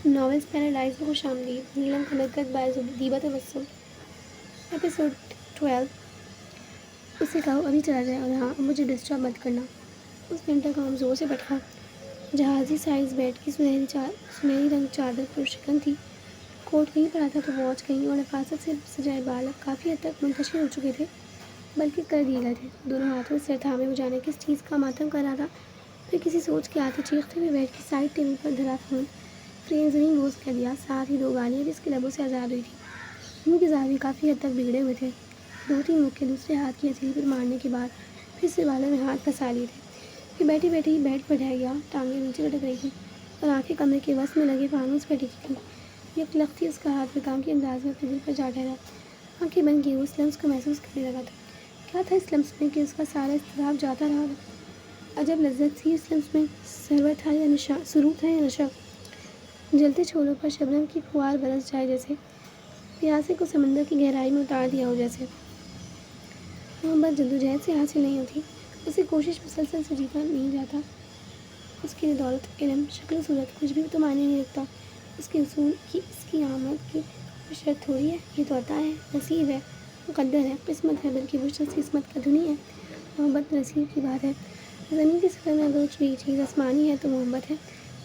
Novels paradise میں خوش آمدید. نیلم کنکت بائی دیبا تبسم. ایپیسوڈ 12. اس سے کہو ابھی چلا جائے اور ہاں مجھے ڈسٹرب مت کرنا. اس نے انٹرکام زور سے پٹکا. جہازی سائز بیڈ کی سنہری رنگ چادر پرشکن تھی. کوٹ کہیں پر آتا تو واچ کہیں اور نفاست سے سجائے بال اب کافی حد تک منتشر ہو چکے تھے بلکہ کر دیے گئے تھے. دونوں ہاتھوں سے سر تھامے وہ جانے کس چیز کا ماتم کر رہا تھا. پھر کسی سوچ کے آتے چیختے ہوئے بیڈ کی سائڈ ٹیبل پر دھرا فون فریم زمین بوس کر دیا. ساتھ ہی دو گالیاں بھی اس کے لبوں سے آزاد ہوئی تھیں. منہ کے زاویے کافی حد تک بگڑے ہوئے تھے. 2-3 مکے دوسرے ہاتھ کی ہتھیلی پر مارنے کے بعد پھر سے بالوں میں ہاتھ پھنسا لیے تھے. پھر بیٹھی بیٹھی بیڈ پر ڈھہ گیا. ٹانگیں نیچے لٹک رہی تھیں اور آنکھیں کمرے کے وسط میں لگے فانوس پر ٹکی تھیں. یک لختی اس کا ہاتھ بیکام کے انداز میں اپنے دل پر جا ٹھہرا. آنکھیں بند کیے وہ اس لمس کو محسوس کرنے لگا تھا. کیا تھا اس لمس میں کہ اس کا سارا اضطراب جاتا رہا. عجب لذت تھی اس لمس میں. سرور تھا یا نشہ، سرور تھا یا نشہ. جلتے چھولوں پر شبنم کی پھوار برس جائے جیسے. پیاسے کو سمندر کی گہرائی میں اتار دیا ہو جیسے. محبت جدوجہد سے حاصل نہیں ہوتی. اسے کوشش مسلسل سے جیتا نہیں جاتا. اس کے لیے دولت، علم، شکل و صورت کچھ بھی تو معنی نہیں رکھتا. اس کے اصول کی، اس کی آمد کی کوئی شرط تھوڑی ہے. یہ تو عطا ہے، نصیب ہے، مقدر ہے، قسمت ہے، بلکہ وہ شخص قسمت کا دھنی ہے. محبت نصیب کی بات ہے. زمین کے سفر میں اگر یہ چیز آسمانی ہے تو محبت ہے.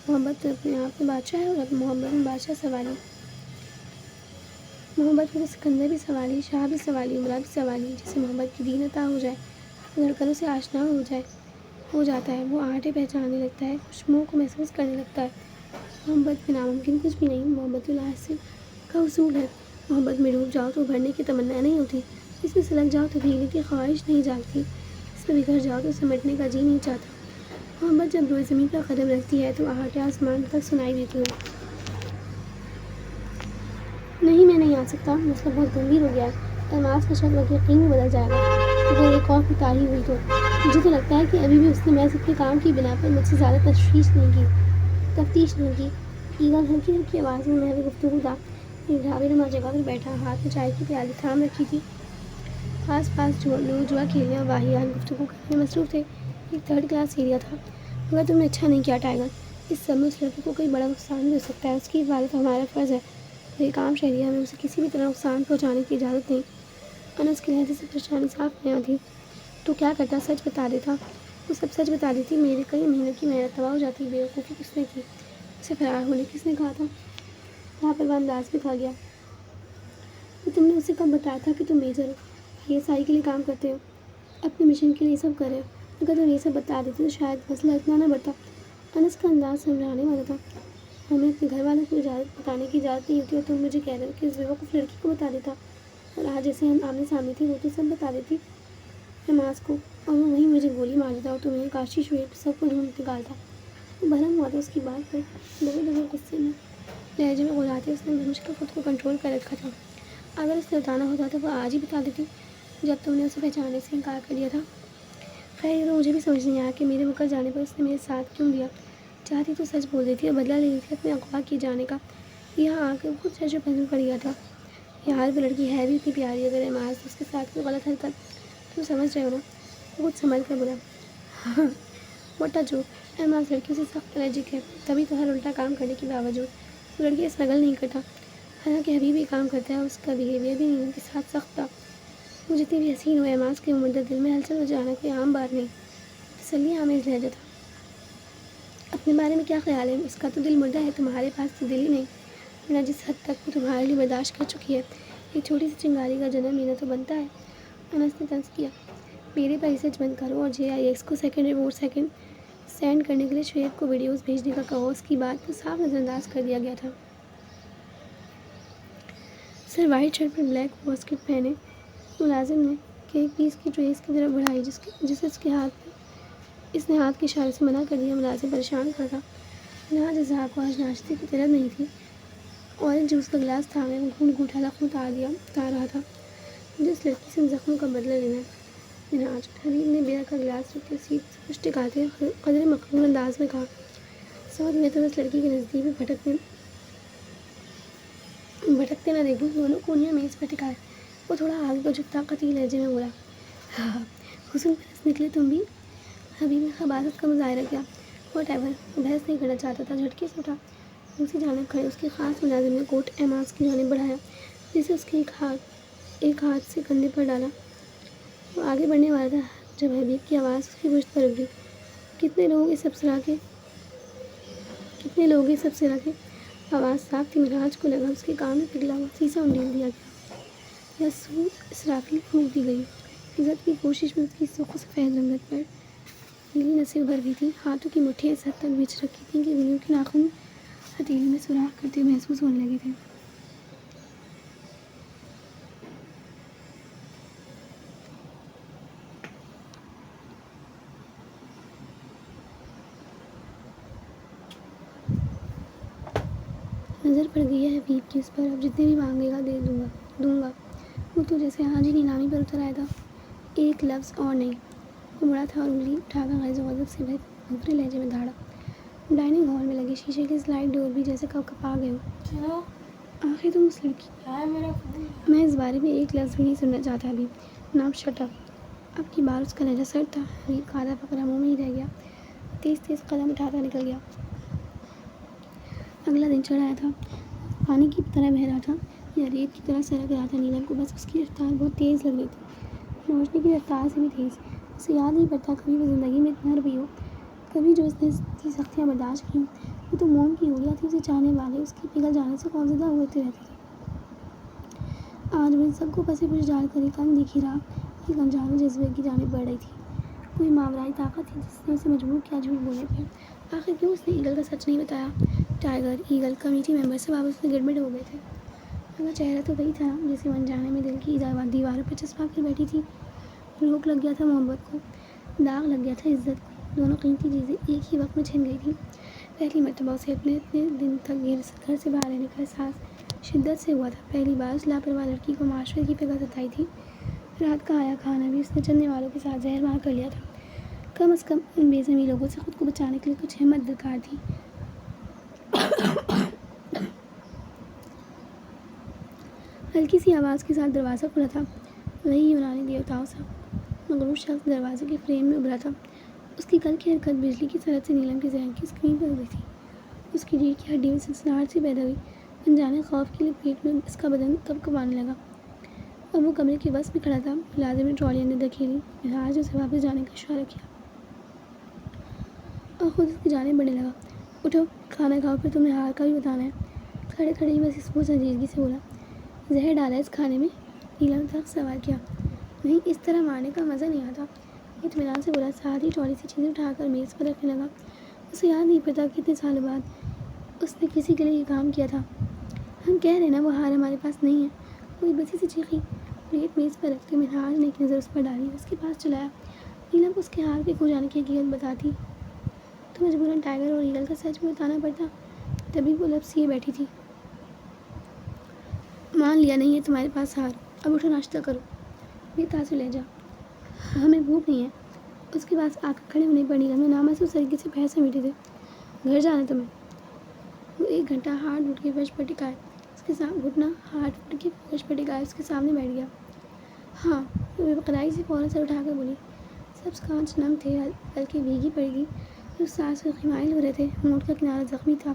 محبت تو اپنے آپ میں بادشاہ ہے اور اب محبت میں بادشاہ سوالی. محبت میں سکندر بھی سوالی، شاہ بھی سوالی، عمرہ بھی سوالی. جسے محبت کی دین عطا ہو جائے، دھڑکنوں سے آشنا ہو جاتا ہے. وہ آہٹیں پہچاننے لگتا ہے، خوشبوؤں کو محسوس کرنے لگتا ہے. محبت میں ناممکن کچھ بھی نہیں. محبت الحاصل کا اصول ہے. محبت میں ڈوب جاؤ تو ابھرنے کی تمنا نہیں ہوتی. اس میں سلگ جاؤ تو بھیگنے کی خواہش نہیں جاگتی. اس میں بکھر جاؤ تو سمیٹنے کا جی نہیں چاہتا. محبت جب روئے زمین پر قدم رکھتی ہے تو آہٹیں آسمان تک سنائی دیتی ہیں. نہیں میں نہیں آ سکتا. مسئلہ بہت گمبھیر ہو گیا ہے. الماس کا شک اب یقین میں بدل جائے گا اگر ایک اور کوتاہی ہوئی تو. مجھے تو لگتا ہے کہ ابھی بھی اس نے محض اپنے کام کی بنا پر مجھ سے زیادہ تفتیش نہیں کی. ایگل ہلکی ہلکی آواز میں محو گفتگو تھا. ایک ڈھابے نما جگہ پر بیٹھا، ہاتھ میں چائے کی پیالی تھام رکھی تھی. آس پاس لوگ جوا کھیلنے اور واہیات گفتگو کرنے میں مصروف تھے. ایک 3rd کلاس ایریا تھا. مگر تم نے اچھا نہیں کیا ٹائگر. اس سب میں اس لڑکے کو کوئی بڑا نقصان بھی ہو سکتا ہے. اس کی حفاظت ہمارا فرض ہے اور ایک عام شہریہ میں اسے کسی بھی طرح نقصان پہنچانے کی اجازت نہیں. انس کے لہجے سے پریشانی صاف بیاں تھی. تو کیا کرتا؟ سچ بتا دیتا. وہ سب سچ بتا دیتی. میرے کئی مہینوں کی محنت تباہ ہو جاتی. بیوقوفی کس نے کی؟ اسے فرار ہونے کس نے کہا تھا؟ لاپرواہ انداز میں کہا گیا. تو تم نے اسے کب بتایا تھا کہ تم میجر ہو، ISI کے لیے کام کرتے ہو، اپنے مشن کے لیے سب کر رہے ہو؟ اگر تم یہ سب بتا دیتے تو شاید مسئلہ اتنا نہ بڑھتا. انس کا انداز سمجھانے والا تھا. ہمیں اپنے گھر والوں کو بتانے کی اجازت نہیں ہوتی اور تم مجھے کہہ رہے ہو کہ اس بیوقوف لڑکی کو بتا دیتا. اور آج جیسے ہم آمنے سامنے تھے وہ تو سب بتا دیتی نماز کو، اور وہ وہیں مجھے گولی مار دیتا اور تمہیں کاشی شعیب سب کو ڈھونڈ نکالتا. وہ بھرم ہوا تھا اس کی بات پر. دبے غصے میں لہجے میں غلاتے اس نے بمشکل خود کو کنٹرول کر رکھا تھا. اگر اسے بتانا ہوتا تو وہ آج ہی بتا دیتی جب تم نے اسے پہچاننے سے انکار کر دیا تھا. خیر یہ تو مجھے بھی سمجھ نہیں آیا کہ میرے مکر جانے پر اس نے میرے ساتھ کیوں دیا. چاہتی تو سچ بول دیتی اور بدلہ لے لیتی اپنے اغوا کیے جانے کا. یہاں آ کر خود سچ پسند پڑ گیا تھا. یار وہ لڑکی ہے بھی اتنی پیاری. اگر احماس اس کے ساتھ کوئی غلط حرکت تم سمجھ رہے ہو نا. وہ کچھ سنبھل کر بولا. موٹا جوک. احماس لڑکیوں سے سخت الرجک ہے. تبھی تو ہر الٹا کام کرنے کے باوجود وہ لڑکی اسٹرگل نہیں کرتا. حالانکہ حبیب بھی کام کرتا ہے اور اس کا بیہیویئر بھی ان کے ساتھ سخت تھا. وہ جتنی بھی حسین ہو، احماس کے مدت دل میں ہلچل ہو جانا کوئی عام بات نہیں. تسلی آمیز لہجہ تھا. اپنے بارے میں کیا خیال ہے؟ اس کا تو دل مردہ ہے. تمہارے پاس تو دل ہی نہیں. ورنہ جس حد تک وہ تمہارے لیے برداشت کر چکی ہے، ایک چھوٹی سی چنگاری کا جنم لینا تو بنتا ہے. انس نے طنز کیا. میرے پر ریسرچ بند کرو اور JIX کو سیکنڈ رپورٹ سینڈ کرنے کے لیے شعیب کو ویڈیوز بھیجنے کا کہو. اس کی بات کو صاف نظر انداز کر دیا گیا تھا. سر وائٹ شرٹ پر بلیک واسکٹ پہنے ملازم نے کیک پیس کی ٹرے اس کی طرف بڑھائی جسے اس نے ہاتھ کے اشارے سے منع کر دیا. ملازم پریشان کھڑا تھا. جہاں جزا کو آج ناشتے کی طلب نہیں تھی. اورنج جوس کا گلاس تھامے وہ گھونٹ گھونٹ حلق میں اتار رہا تھا. مجھے اس لڑکی سے ان زخموں کا بدلہ لینا ہے. مناج. حبیب نے بیئر کا گلاس رکھ کے سیٹ سے کچھ ٹکاتے قدرے مقبول انداز میں کہا. سوری میں تو اس لڑکی کے نزدیک بھی بھٹکتے نہ دیکھوں. دونوں کونیاں میز پر ٹکائے وہ تھوڑا آگے کو جھکتا قطعی لہجے میں بولا. حسن پرست نکلے تم بھی. حبیب نے خباثت کا مظاہرہ کیا. What ever. وہ بحث نہیں کرنا چاہتا تھا. جھٹکے سے اٹھا. دوسری جانب کھڑے اس کے خاص ملازم نے کوٹ ایماز کی جانب بڑھایا، جسے اس کے ایک ہاتھ سے کندھے پر ڈالا۔ وہ آگے بڑھنے والا تھا جب حبیب کی آواز اس کی گوشت پر رک گئی۔ کتنے لوگ اس سب سے آواز صاف تھی۔ مہراج کو لگا اس کے کان میں پگھلا ہوا سیسا انڈیل دیا گیا یا سور اسرافیل پھونک دی گئی۔ عزت کی کوشش میں اس کی سرخ و سفید رنگت پر نیلی نسیں ابھر گئی تھیں۔ ہاتھوں کی مٹھیاں اس حد تک بچھ رکھی تھیں کہ انگلیوں کے ناخن ہتھیلی میں سوراخ کرتے ہوئے محسوس ہونے لگے تھے۔ نظر پڑ گئی ہے حبیب کی اس پر۔ اب جتنے بھی مانگے گا دوں گا۔ وہ تو جیسے حاجی نیلامی پر اتر آیا تھا۔ ایک لفظ اور نہیں۔ وہ مڑا تھا اور انگلی اٹھا کر غیظ و غضب سے بھرے لہجے میں دھاڑا۔ ڈائننگ ہال میں لگے شیشے کے سلائڈ ڈور بھی جیسے کپا گئے ہوں۔ آخر تم اس لڑکی، میں اس بارے میں ایک لفظ بھی نہیں سننا چاہتا حبیب، نام شٹ اپ۔ اب کی بار اس کا لہجہ سرد تھا۔ حبیب کا آدھا فقرہ منہ میں ہی رہ گیا، تیز تیز قدم اٹھاتا نکل گیا۔ اگلا دن چڑھ آیا تھا۔ پانی کی طرح بہہ رہا تھا یا ریت کی طرح سرک رہا تھا۔ نیلم کو بس اس کی رفتار بہت تیز لگ رہی تھی، روشنی کی رفتار سے بھی تیز۔ اسے یاد نہیں پڑتا کبھی وہ زندگی میں اتنا روئی ہو۔ کبھی جو اس نے اتنی سختیاں برداشت کیں، وہ تو موم کی گولیاں تھیں۔ اسے چاہنے والے اس کے پگھل جانے سے خوفزدہ ہوتے رہتے تھے۔ آج وہ ان سب کو پسِ پش ڈال کر ایک اندیکھی راہ، ایک انجانے جذبے کی جانب بڑھ رہی تھی۔ کوئی ماورائی طاقت تھی جس نے اسے مجبور کیا جھوٹ بولنے پر۔ آخر کیوں اس نے ایگل کا سچ نہیں بتایا؟ ٹائیگر، ایگل، کمیٹی ممبر سب آپس میں گڑبڑ ہو گئے تھے، مگر چہرہ تو وہی تھا جسے وہ انجانے میں دل کی دیواروں پر چسپاں کر بیٹھی تھی۔ روک لگ گیا تھا محبت کو، داغ لگ گیا تھا عزت کو۔ دونوں قیمتی چیزیں ایک ہی وقت میں چھن گئی تھیں۔ پہلی مرتبہ اسے اپنے اتنے دن تک گھر سے باہر رہنے کا احساس شدت سے ہوا تھا۔ پہلی بار اس لاپرواہ لڑکی کو معاشرے کی فکر ستائی تھی۔ رات کا آیا کھانا بھی اس نے چلنے والوں کے ساتھ زہر مار کر لیا تھا۔ کم از کم ان بے زمیں لوگوں سے خود کو بچانے کے لیے کچھ ہمت درکار تھی۔ ہلکی سی آواز کے ساتھ دروازہ کھلا تھا۔ وہی یونانی دیوتاؤں سا مغرور شخص دروازے کے فریم میں ابھرا تھا۔ اس کی کل کی حرکت بجلی کی سرحد سے نیلم کے ذہن کی اسکرین پر ابھری تھی۔ اس کی ریڑھ کی ہڈی میں سنسناہٹ سی پیدا ہوئی۔ انجانے خوف کی لپیٹ میں اس کا بدن کپکپانے لگا۔ اب وہ کمرے کے وسط میں کھڑا تھا۔ ملازم نے ٹرالی اندر دھکیلی۔ مہراج نے اسے واپس جانے کا اشارہ کیا اور خود اس کی جانب بڑھنے لگا۔ اٹھو، کھانا کھاؤ، پھر تمہیں ہار کا بھی بتانا ہے۔ کھڑے کھڑے ہی بس وہ سنجیدگی سے بولا، زہر ڈالا ہے اس کھانے میں؟ نیلم نے سخت سوال کیا۔ نہیں، اس طرح مارنے کا مزہ نہیں آتا، اطمینان سے بولا، ساتھ ہی ٹرالی سے چیزیں اٹھا کر میز پر رکھنے لگا۔ اسے یاد نہیں پڑتا کتنے سالوں بعد اس نے کسی کے لیے یہ کام کیا تھا۔ ہم کہہ رہے نا وہ ہار ہمارے پاس نہیں ہے، کوئی بسی سے چیخی۔ پلیٹ میز پر رکھتے مہراج نے ایک نظر اس پر ڈالی، اس کے پاس چلایا۔ نیلم کو اس کے ہار کے کھو جانے کی حقیقت بتاتی تو مجبوراً ٹائیگر اور ایگل کا سچ بھی بتانا پڑتا۔ تبھی وہ لب سیے بیٹھی تھی۔ مان لیا نہیں ہے تمہارے پاس ہار، اب اٹھو ناشتہ کرو، بے تاثر لہجہ، ہمیں بھوک نہیں ہے۔ اس کے پاس آ کر کھڑے ہونے پر نیلم نے نامحسوس طریقے سے پیر سمیٹے تھے۔ گھر جانا ہے تمہیں؟ وہ ایک گھنٹہ ہاتھ اٹھ کے فرش پر ٹکائے اس کے سامنے بیٹھ گیا۔ ہاں، وہ بے قراری سے فوراً سر اٹھا کر بولی۔ سبز کانچ نم تھے، ہلکی بھیگی پڑی تھی، جو سرخی مائل ہو رہے تھے۔ ہونٹ کا کنارہ زخمی تھا،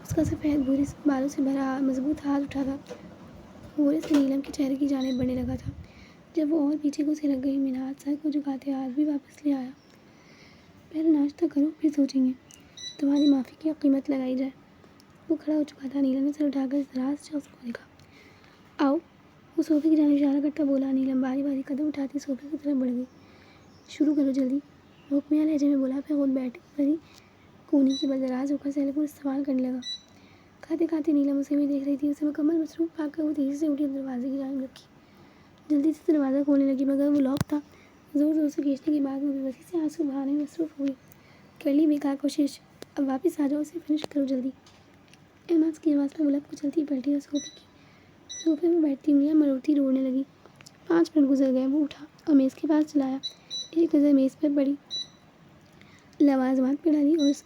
اس کا سفید بھورے بالوں سے بھرا مضبوط ہاتھ اٹھا تھا، غورے سے نیلم کے چہرے کی جانب بڑھنے لگا تھا۔ جب وہ اور پیچھے کو سرک گئی، مہراج سر کو جھکاتے ہاتھ بھی واپس لے آیا۔ پہلے ناشتہ کرو، پھر سوچیں گے، تمہاری معافی کی قیمت لگائی جائے۔ وہ کھڑا ہو چکا تھا۔ نیلم نے سر اٹھا کر اس دراز شخص کو دیکھا۔ آؤ، وہ صوفے کی جانب اشارہ کرتا بولا۔ نیلم باری باری قدم اٹھاتی صوفے کی طرف بڑھ گئی۔ شروع کرو جلدی، وہ حکمیہ لہجے میں بولا، پھر خود بیٹھی کونی کے بل دراز ہو کر سیل پر استوار کرنے لگا۔ کھاتے کھاتے نیلم اسے بھی دیکھ رہی تھی۔ اسے مکمل مصروف پا کر وہ تیزی سے اٹھی اور دروازے کی جانب رکھی۔ جلدی سے دروازہ کھولنے لگی، مگر وہ لاک تھا۔ زور زور سے کھینچنے کے بعد وہ بے بسی سے آنسو بہانے میں مصروف ہو گئی۔ کر لی بیکار کوشش، اب واپس آ جاؤ، اسے فنش کرو جلدی۔ ایماز کی آواز پر وہ لب کچلتی پلٹی اور صوفے پر بیٹھتی انگلیاں مروڑتی رونے لگی۔ 5 منٹ گزر گئے۔ وہ اٹھا اور میز کے پاس چلا آیا۔ ایک نظر میز پر پڑی، لوازمات پر ڈالی اور اس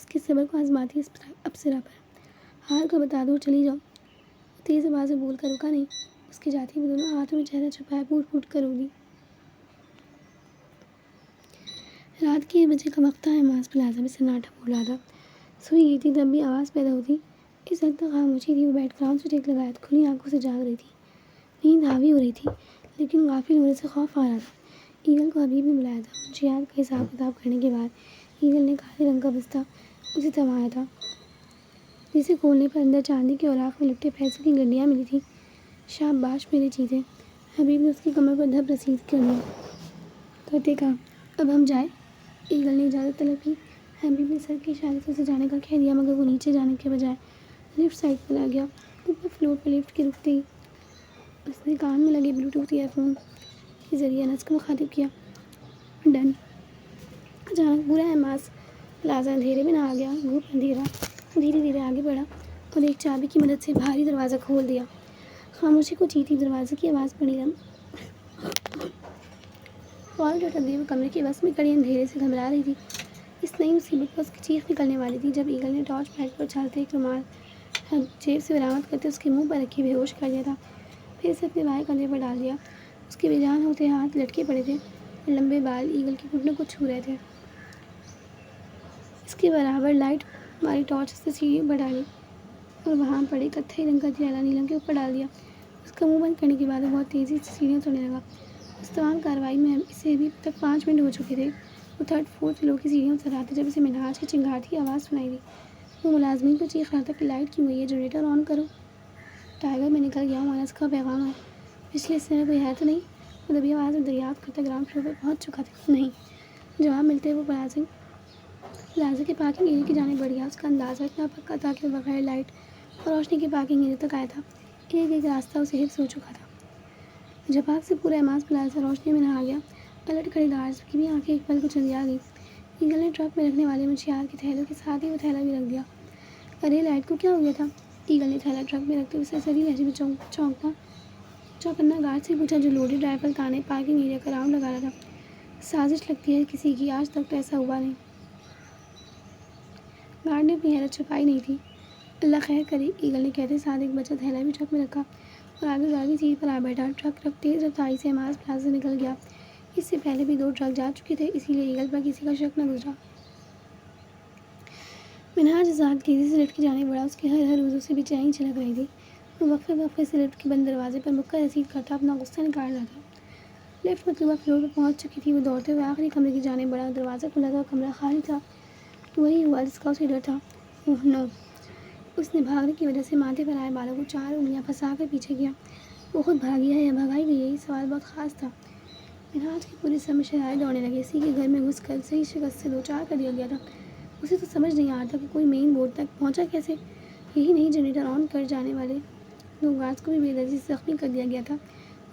کے صبر کو آزماتی ابصرہ پر۔ ہار کا بتا دو اور چلی جاؤ، وہ تیز آواز میں بول کر رکا نہیں۔ اس کے جاتے ہی وہ دونوں ہاتھوں میں چہرہ چھپائے پھوٹ پھوٹ کر رو دی۔ رات کے 1 بجے کا وقت تھا۔ ایماز پلازا میں سناٹا پھول رہا تھا۔ سوئی گئی تھی تب بھی آواز پیدا ہوتی، اس حد تک خاموشی تھی۔ وہ بیٹھ کر آنکھ سے ٹیک لگایا تو کھلی آنکھوں سے جاگ رہی تھی۔ نیند حاوی ہو رہی تھی لیکن غافل ہونے سے خوف آ رہا تھا۔ ایگل کو ابھی بھی بلایا تھا۔ منشیات کا حساب کتاب کرنے کے بعد ایگل نے کالے رنگ کا بستہ اسے تھمایا تھا، جسے کھولنے پر اندر چاندی کے اوراق میں لپٹے پیسوں کی گڈیاں ملی تھیں۔ شاباش میری چیزیں، حبیب نے اس کی کمر پر دھپ رسید کرتے کہا۔ اب ہم جائیں؟ ایگل نے اجازت طلب کی۔ حبیب نے سر کے اشارے سے اسے جانے کا کہہ دیا، مگر وہ نیچے جانے کے بجائے لفٹ سائڈ پر آ گیا۔ اوپر فلور پر لفٹ کے رکتے ہی اس نے کان میں لگے بلوٹوتھ ایئر فون کے ذریعے انس کو مخاطب کیا۔ ڈن۔ اچانک پورا ایماز پلازا اندھیرے میں نہ آ گیا۔ گروپ اندھیرا دھیرے دھیرے آگے بڑھا اور ایک چابی کی مدد سے بھاری دروازہ کھول دیا۔ خاموشی کو چیتی دروازے کی آواز پڑی۔ فوراً لٹک گئی۔ وہ کمرے کے وسط میں کھڑی اندھیرے سے گھبرا رہی تھی۔ اس نئی مصیبت پر اس کی چیخ نکلنے والی تھی جب ایگل نے ٹارچ لائٹ پر اچھالتے ایک رومال جیب سے برآمد کرتے اس کے منہ پر رکھے بے ہوش کر دیا تھا، پھر اسے اپنے بائیں کندھے پر ڈال دیا۔ اس کے بے جان ہوتے ہاتھ لٹکے پڑے تھے اور لمبے بال ایگل کے گھٹنوں کو چھو رہے تھے۔ اس کے برابر لائٹ والی ٹارچ سے سیڑھیوں پر ڈالی اور وہاں پڑے کتھئی رنگ کا تھیلا نیلم کے اوپر ڈال دیا۔ اس کا منہ بند کرنے کے بعد وہ بہت تیزی سے سیڑھیاں چڑھنے لگا۔ اس تمام کارروائی میں اسے ابھی تک 5 منٹ ہو چکے تھے۔ وہ 3rd فلور فلور کی سیڑھیاں اتر رہا تھا جب اسے منہاج کی چنگھاڑ کی آواز سنائی دی۔ وہ ملازمین کو چیخ رہا تھا کہ لائٹ کیوں گئی ہے، جنریٹر آن کرو۔ ٹائیگر میں نکل گیا ہوں، انس کا پیغام ہے۔ پچھلے حصے میں کوئی ہے تو نہیں؟ وہ دبی آواز میں دریافت کرتا گراؤنڈ فلور پر پہنچ چکا تھا۔ نہیں، جواب ملتے وہ پلازے کے پارکنگ ایریا کی جانب بڑھ گیا۔ اس کا اندازہ اتنا پکا تھا کہ وہ بغیر لائٹ اور روشنی کے پارکنگ ایریا تک آیا تھا۔ ایک ایک راستہ اسے حفظ ہو چکا تھا۔ جھپاک سے پورا ایماز پلازا روشنی میں نہا گیا۔ الٹ کھڑے گارڈز کی بھی آنکھیں ایک پل کو چندیا گئی۔ ایگل نے ٹرک میں رکھنے والے منشیات کے تھیلوں کے ساتھ ہی وہ تھیلا بھی رکھ دیا۔ ارے لائٹ کو کیا ہو گیا تھا؟ ایگل نے تھیلا ٹرک میں رکھتے ہوئے سرسری لہجے میں چوکنا گارڈ سے پوچھا جو لوڈڈ رائفل تانے پارکنگ ایریا کا راؤنڈ لگا رہا تھا۔ سازش لگتی ہے کسی کی، آج تک تو ایسا ہوا نہیں۔ گارڈ نے اپنی حیرت چھپائی نہیں تھی۔ اللہ خیر کرے، ایگل نے کہتے ساتھ ایک بچا تھیلا بھی ٹرک میں رکھا اور آگے ڈرائیونگ سیٹ پر آ بیٹھا۔ ٹرک تیز رفتاری سے ایماز پلازا سے نکل گیا۔ اس سے پہلے بھی 2 ٹرک جا چکے تھے، اسی لیے ایگل پر کسی کا شک نہ گزرا۔ منہاج آزاد تیزی سے لفٹ کی جانب بڑھا۔ اس کے ہر عضو سے بے چینی چھلک رہی تھی۔ وہ وقفے وقفے سے لفٹ کے بند دروازے پر مکہ رسید کرتا اپنا غصہ نکال رہا تھا۔ لفٹ مطلوبہ فلور پر پہنچ چکی تھی۔ وہ دوڑتے ہوئے آخری کمرے کی جانب بڑھا۔ دروازہ کھلا تھا اور کمرہ خالی تھا۔ وہی ہوا جس کا اسے ڈر تھا۔ اوہ نو! اس نے بھاگنے کی وجہ سے ماتھے پر آئے بالوں کو 4 انگلیاں پھنسا کر پیچھے کیا۔ وہ خود بھاگی ہے یا بھگائی گئی ہے؟ یہ سوال بہت خاص تھا۔ منہاج کے پورے سر میں شرارے دوڑنے لگے۔ اسی کے گھر میں گھس کر صحیح شکست سے 2 چار کر دیا گیا تھا۔ اسے تو سمجھ نہیں آتا کہ کوئی مین بورڈ تک پہنچا کیسے۔ یہی نہیں، جنریٹر آن کر جانے والے 2 گارڈز کو بھی بے دردی سے زخمی کر دیا گیا تھا۔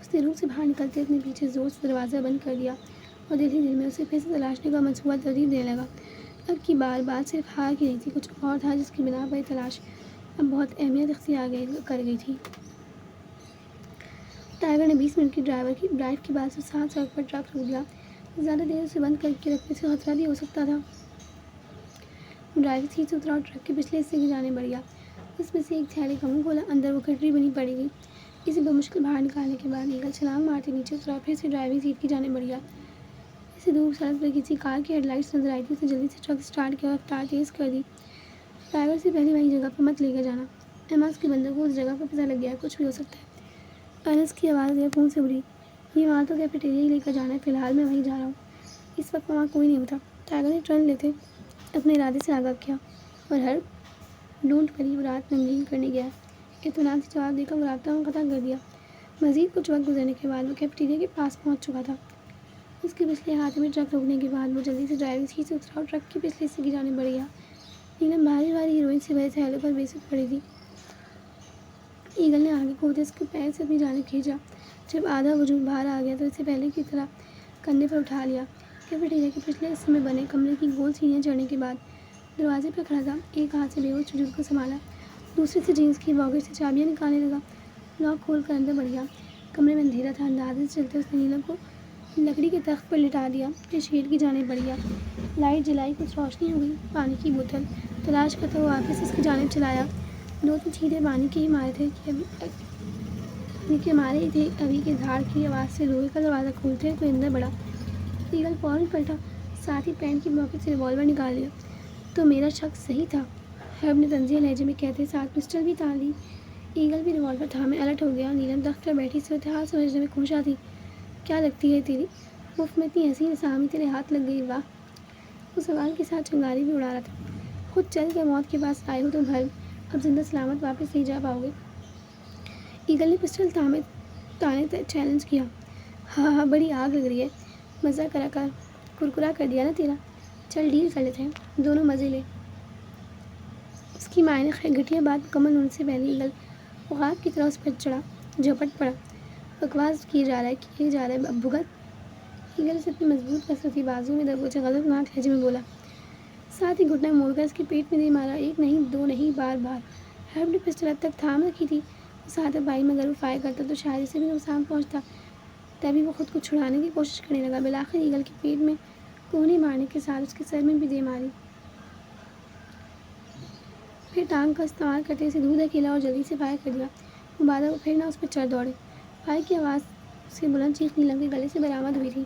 اس نے روم سے باہر نکلتے اپنے پیچھے زور سے دروازہ بند کر دیا اور دل ہی دل میں اسے پھر سے تلاشنے کا منصوبہ ترتیب دینے لگا۔ اب کی بات صرف ہار کی نہیں تھی، کچھ اور تھا جس کی بنا پر یہ تلاش اب بہت اہمیت اختیار کر گئی تھی۔ ٹائیگر نے 20 منٹ کی ڈرائیو کے بعد سمسان سڑک پر ٹرک روک دیا۔ زیادہ دیر اسے بند کر کے رکھنے سے خطرہ بھی ہو سکتا تھا۔ وہ ڈرائیونگ سیٹ سے اترا اور ٹرک کے پچھلے حصے کی جانب بڑھ گیا۔ اس میں سے ایک تھیلے کا منہ کھولا، اندر وہ گٹری بنی پڑی تھی۔ اسے بمشکل باہر نکالنے کے بعد ایگل چھلانگ مارتے نیچے اترا اور پھر سے ڈرائیونگ سیٹ کی جانب بڑھ گیا۔ اسے دور سڑک پر کسی کار کی ہیڈ لائٹس نظر آئی تھی۔ اس نے جلدی سے ٹرک اسٹارٹ کیا اور رفتار تیز کر دی۔ ٹائیگر سے پہلے وہی جگہ پر مت لے کر جانا۔ ایماز کے بندوں کو اس جگہ کا پتہ لگ گیا ہے، کچھ بھی ہو سکتا ہے۔ انس کی آواز ایئر فون سے اڑی۔ یہ وہاں تو کیفیٹیریا ہی لے کر جانا ہے، فی الحال میں وہیں جا رہا ہوں۔ اس وقت وہاں کوئی نہیں ہوتا۔ ٹائیگر نے ٹرن لیتے اپنے ارادے سے آگاہ کیا اور ہر ڈونٹ وری، وہ رات رنگین کرنے گیا ہے۔ اطمینان سے جواب دے کر وہ رابطہ منقطع کر دیا۔ مزید کچھ وقت گزرنے کے بعد وہ کیفیٹیریا کے پاس پہنچ چکا تھا۔ اس کے پچھلے ہاتھ میں ٹرک روکنے کے بعد وہ جلدی سے ڈرائیونگ سیٹ سے اترا اور ٹرک کے پچھلے حصے کی جانب بڑھ گیا۔ نیلم بھاری بھاری ہیروئن سے بھرے تھیلوں پر بے سود پڑی تھی۔ ایگل نے آگے کو ہوتے اس کے پیر سے اپنی جانب کھینچا۔ جب آدھا وجود باہر آ گیا تو اسے پہلے کی طرح کندھے پر اٹھا لیا۔ کیفیٹیریا کے پچھلے حصے میں بنے کمرے کی گول سیڑھیاں چڑھنے کے بعد دروازے پر کھڑا تھا۔ ایک ہاتھ سے بے ہوش وجود کو سنبھالا، دوسرے سے جینس کی پاکٹ سے چابیاں نکالنے لگا۔ لاک کھول کر اندر بڑھ گیا۔ کمرے میں اندھیرا تھا۔ اندازے سے چلتے اس نے نیلم کو لکڑی کے تخت پر لٹا دیا، پھر شیڈ کی جانب بڑھ گیا۔ لائٹ جلائی، کچھ روشنی ہو گئی۔ پانی کی بوتل تلاش کرتا ہوا واپس اس کی جانب چلایا۔ 2-3 چھینٹے پانی کے ہی مارے تھے ابھی کے دھاڑ کی آواز سے لوہے کا دروازہ کھولتے کوئی اندر بڑھا۔ ایگل فوراً پلٹا، ساتھ ہی پینٹ کی پاکٹ سے ریوالور نکال لیا۔ تو میرا شک صحیح تھا۔ ہرب نے طنزیہ لہجے میں کہتے ساتھ پسٹل بھی تان لی۔ ایگل بھی ریوالور تھامے الرٹ ہو گیا۔ نیلم تخت پر بیٹھی صورتحال سمجھنے میں کوشاں تھی۔ کیا لگتی ہے تیری مفت میں اتنی حسین اسامی تیرے ہاتھ لگ گئی؟ واہ! وہ سوال کے ساتھ چنگاری بھی اڑا رہا تھا۔ خود چل کے موت کے پاس آئے ہو تم ہرب، اب زندہ سلامت واپس نہیں جا پاؤ گے۔ ایگل نے پسٹل تانے چیلنج کیا۔ ہاں ہاں، بڑی آگ لگ رہی ہے، مزہ کرکرا کر دیا نا تیرا۔ چل ڈیل کر لیتے ہیں، دونوں مزے لیں۔ اس کی مائع نے گھٹیا بات مکمل ہونے سے پہلے ایگل عقاب کی طرح اس پر چڑھا جھپٹ پڑا۔ بکواس کیے جا رہا ہے اب بھگت۔ ایگل سے اپنی مضبوط کثرتی بازو میں دبوچے غضبناک لہجے میں بولا، ساتھ ہی گھٹنا موڑ کر اس کے پیٹ میں دے مارا۔ ایک نہیں، دو نہیں، بار بار۔ ہرب نے پسٹل اب تک تھام رکھی تھی، اس ہاتھ بائی میں اگر وہ فائر کرتا تو شاید اسے بھی نقصان پہنچتا۔ تبھی وہ خود کو چھڑانے کی کوشش کرنے لگا۔ بالآخر ایگل کے پیٹ میں کوہنی مارنے کے ساتھ اس کے سر میں بھی دے ماری۔ پھر ٹانگ کا استعمال کرتے اسے دور دھکیلا اور جلدی سے فائر کر دیا۔ مبادہ وہ پھر نہ اس پر چڑھ دوڑے۔ فائر کی آواز سے بلند چیخ نیلم کے گلے سے برآمد ہوئی تھی۔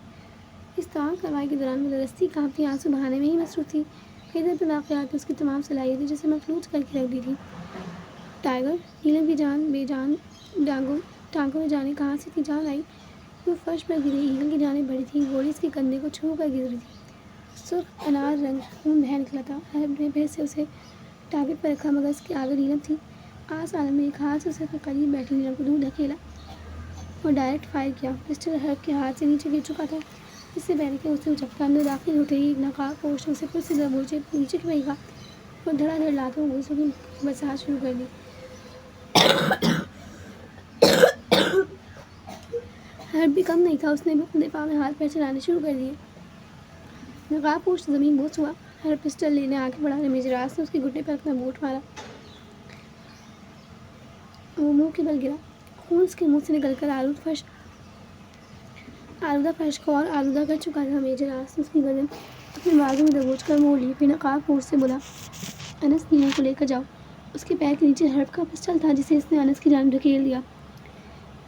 اس تمام کارروائی کے دوران وہ درستی کانپتی آنسو بہانے میں ہی مصروف تھی۔ ادھر کے واقعات نے اس کی تمام صلاحیتیں جسے مفلوج کر کے رکھ دی تھی۔ ٹائیگر! نیلم کی جان بے جان ٹانگوں میں جانے کہاں سے تھی جان آئی؟ وہ فرش پر گری ایگل کی جانب بڑھی تھی، گولی اس کے کندھے کو چھو کر گزری تھی۔ سرخ انار رنگ خون بہہ نکلا تھا۔ ہرب نے پھر سے اسے ٹارگٹ پر رکھا مگر اس کے آگے نیلم تھی۔ آس عالم میں ایک ہاتھ سے اسے اپنے قریب بیٹھی نیلم کو دور دھکیلا اور ڈائریکٹ فائر کیا۔ پسٹل ہرب کے ہاتھ سے نیچے گر چکا تھا۔ اس سے پہلے کہ اسے وہ جھپٹا اندر داخل ہوتے ہی ایک نقاب پوش اسے پھر سے دبوچے نیچے پھینکا اور دھڑا دھڑ لاتوں گھوسوں کی برسات شروع کر دی۔ ہرب بھی کم نہیں تھا، اس نے بھی اپنے دفاع میں ہاتھ پیر چلانے شروع کر دیے۔ نقاب پوش زمین بوس ہوا۔ ہرب پسٹل لینے آگے بڑھا۔ میجر راس نے اس کے گھٹنے پر اپنا بوٹ مارا۔ وہ منہ کے بل گرا۔ خون اس کے منہ سے نکل کر آلودہ فرش کو اور آلودہ کر چکا تھا۔ میجر راس نے اس کی گردن اپنے بازو میں دبوچ کر موڑ لی۔ پھر نقاب پوش سے بولا، انس نیلم کو لے کر جاؤ۔ اس کے پیر کے نیچے ہرب کا پسٹل تھا جسے اس نے انس کی جانب دھکیل دیا۔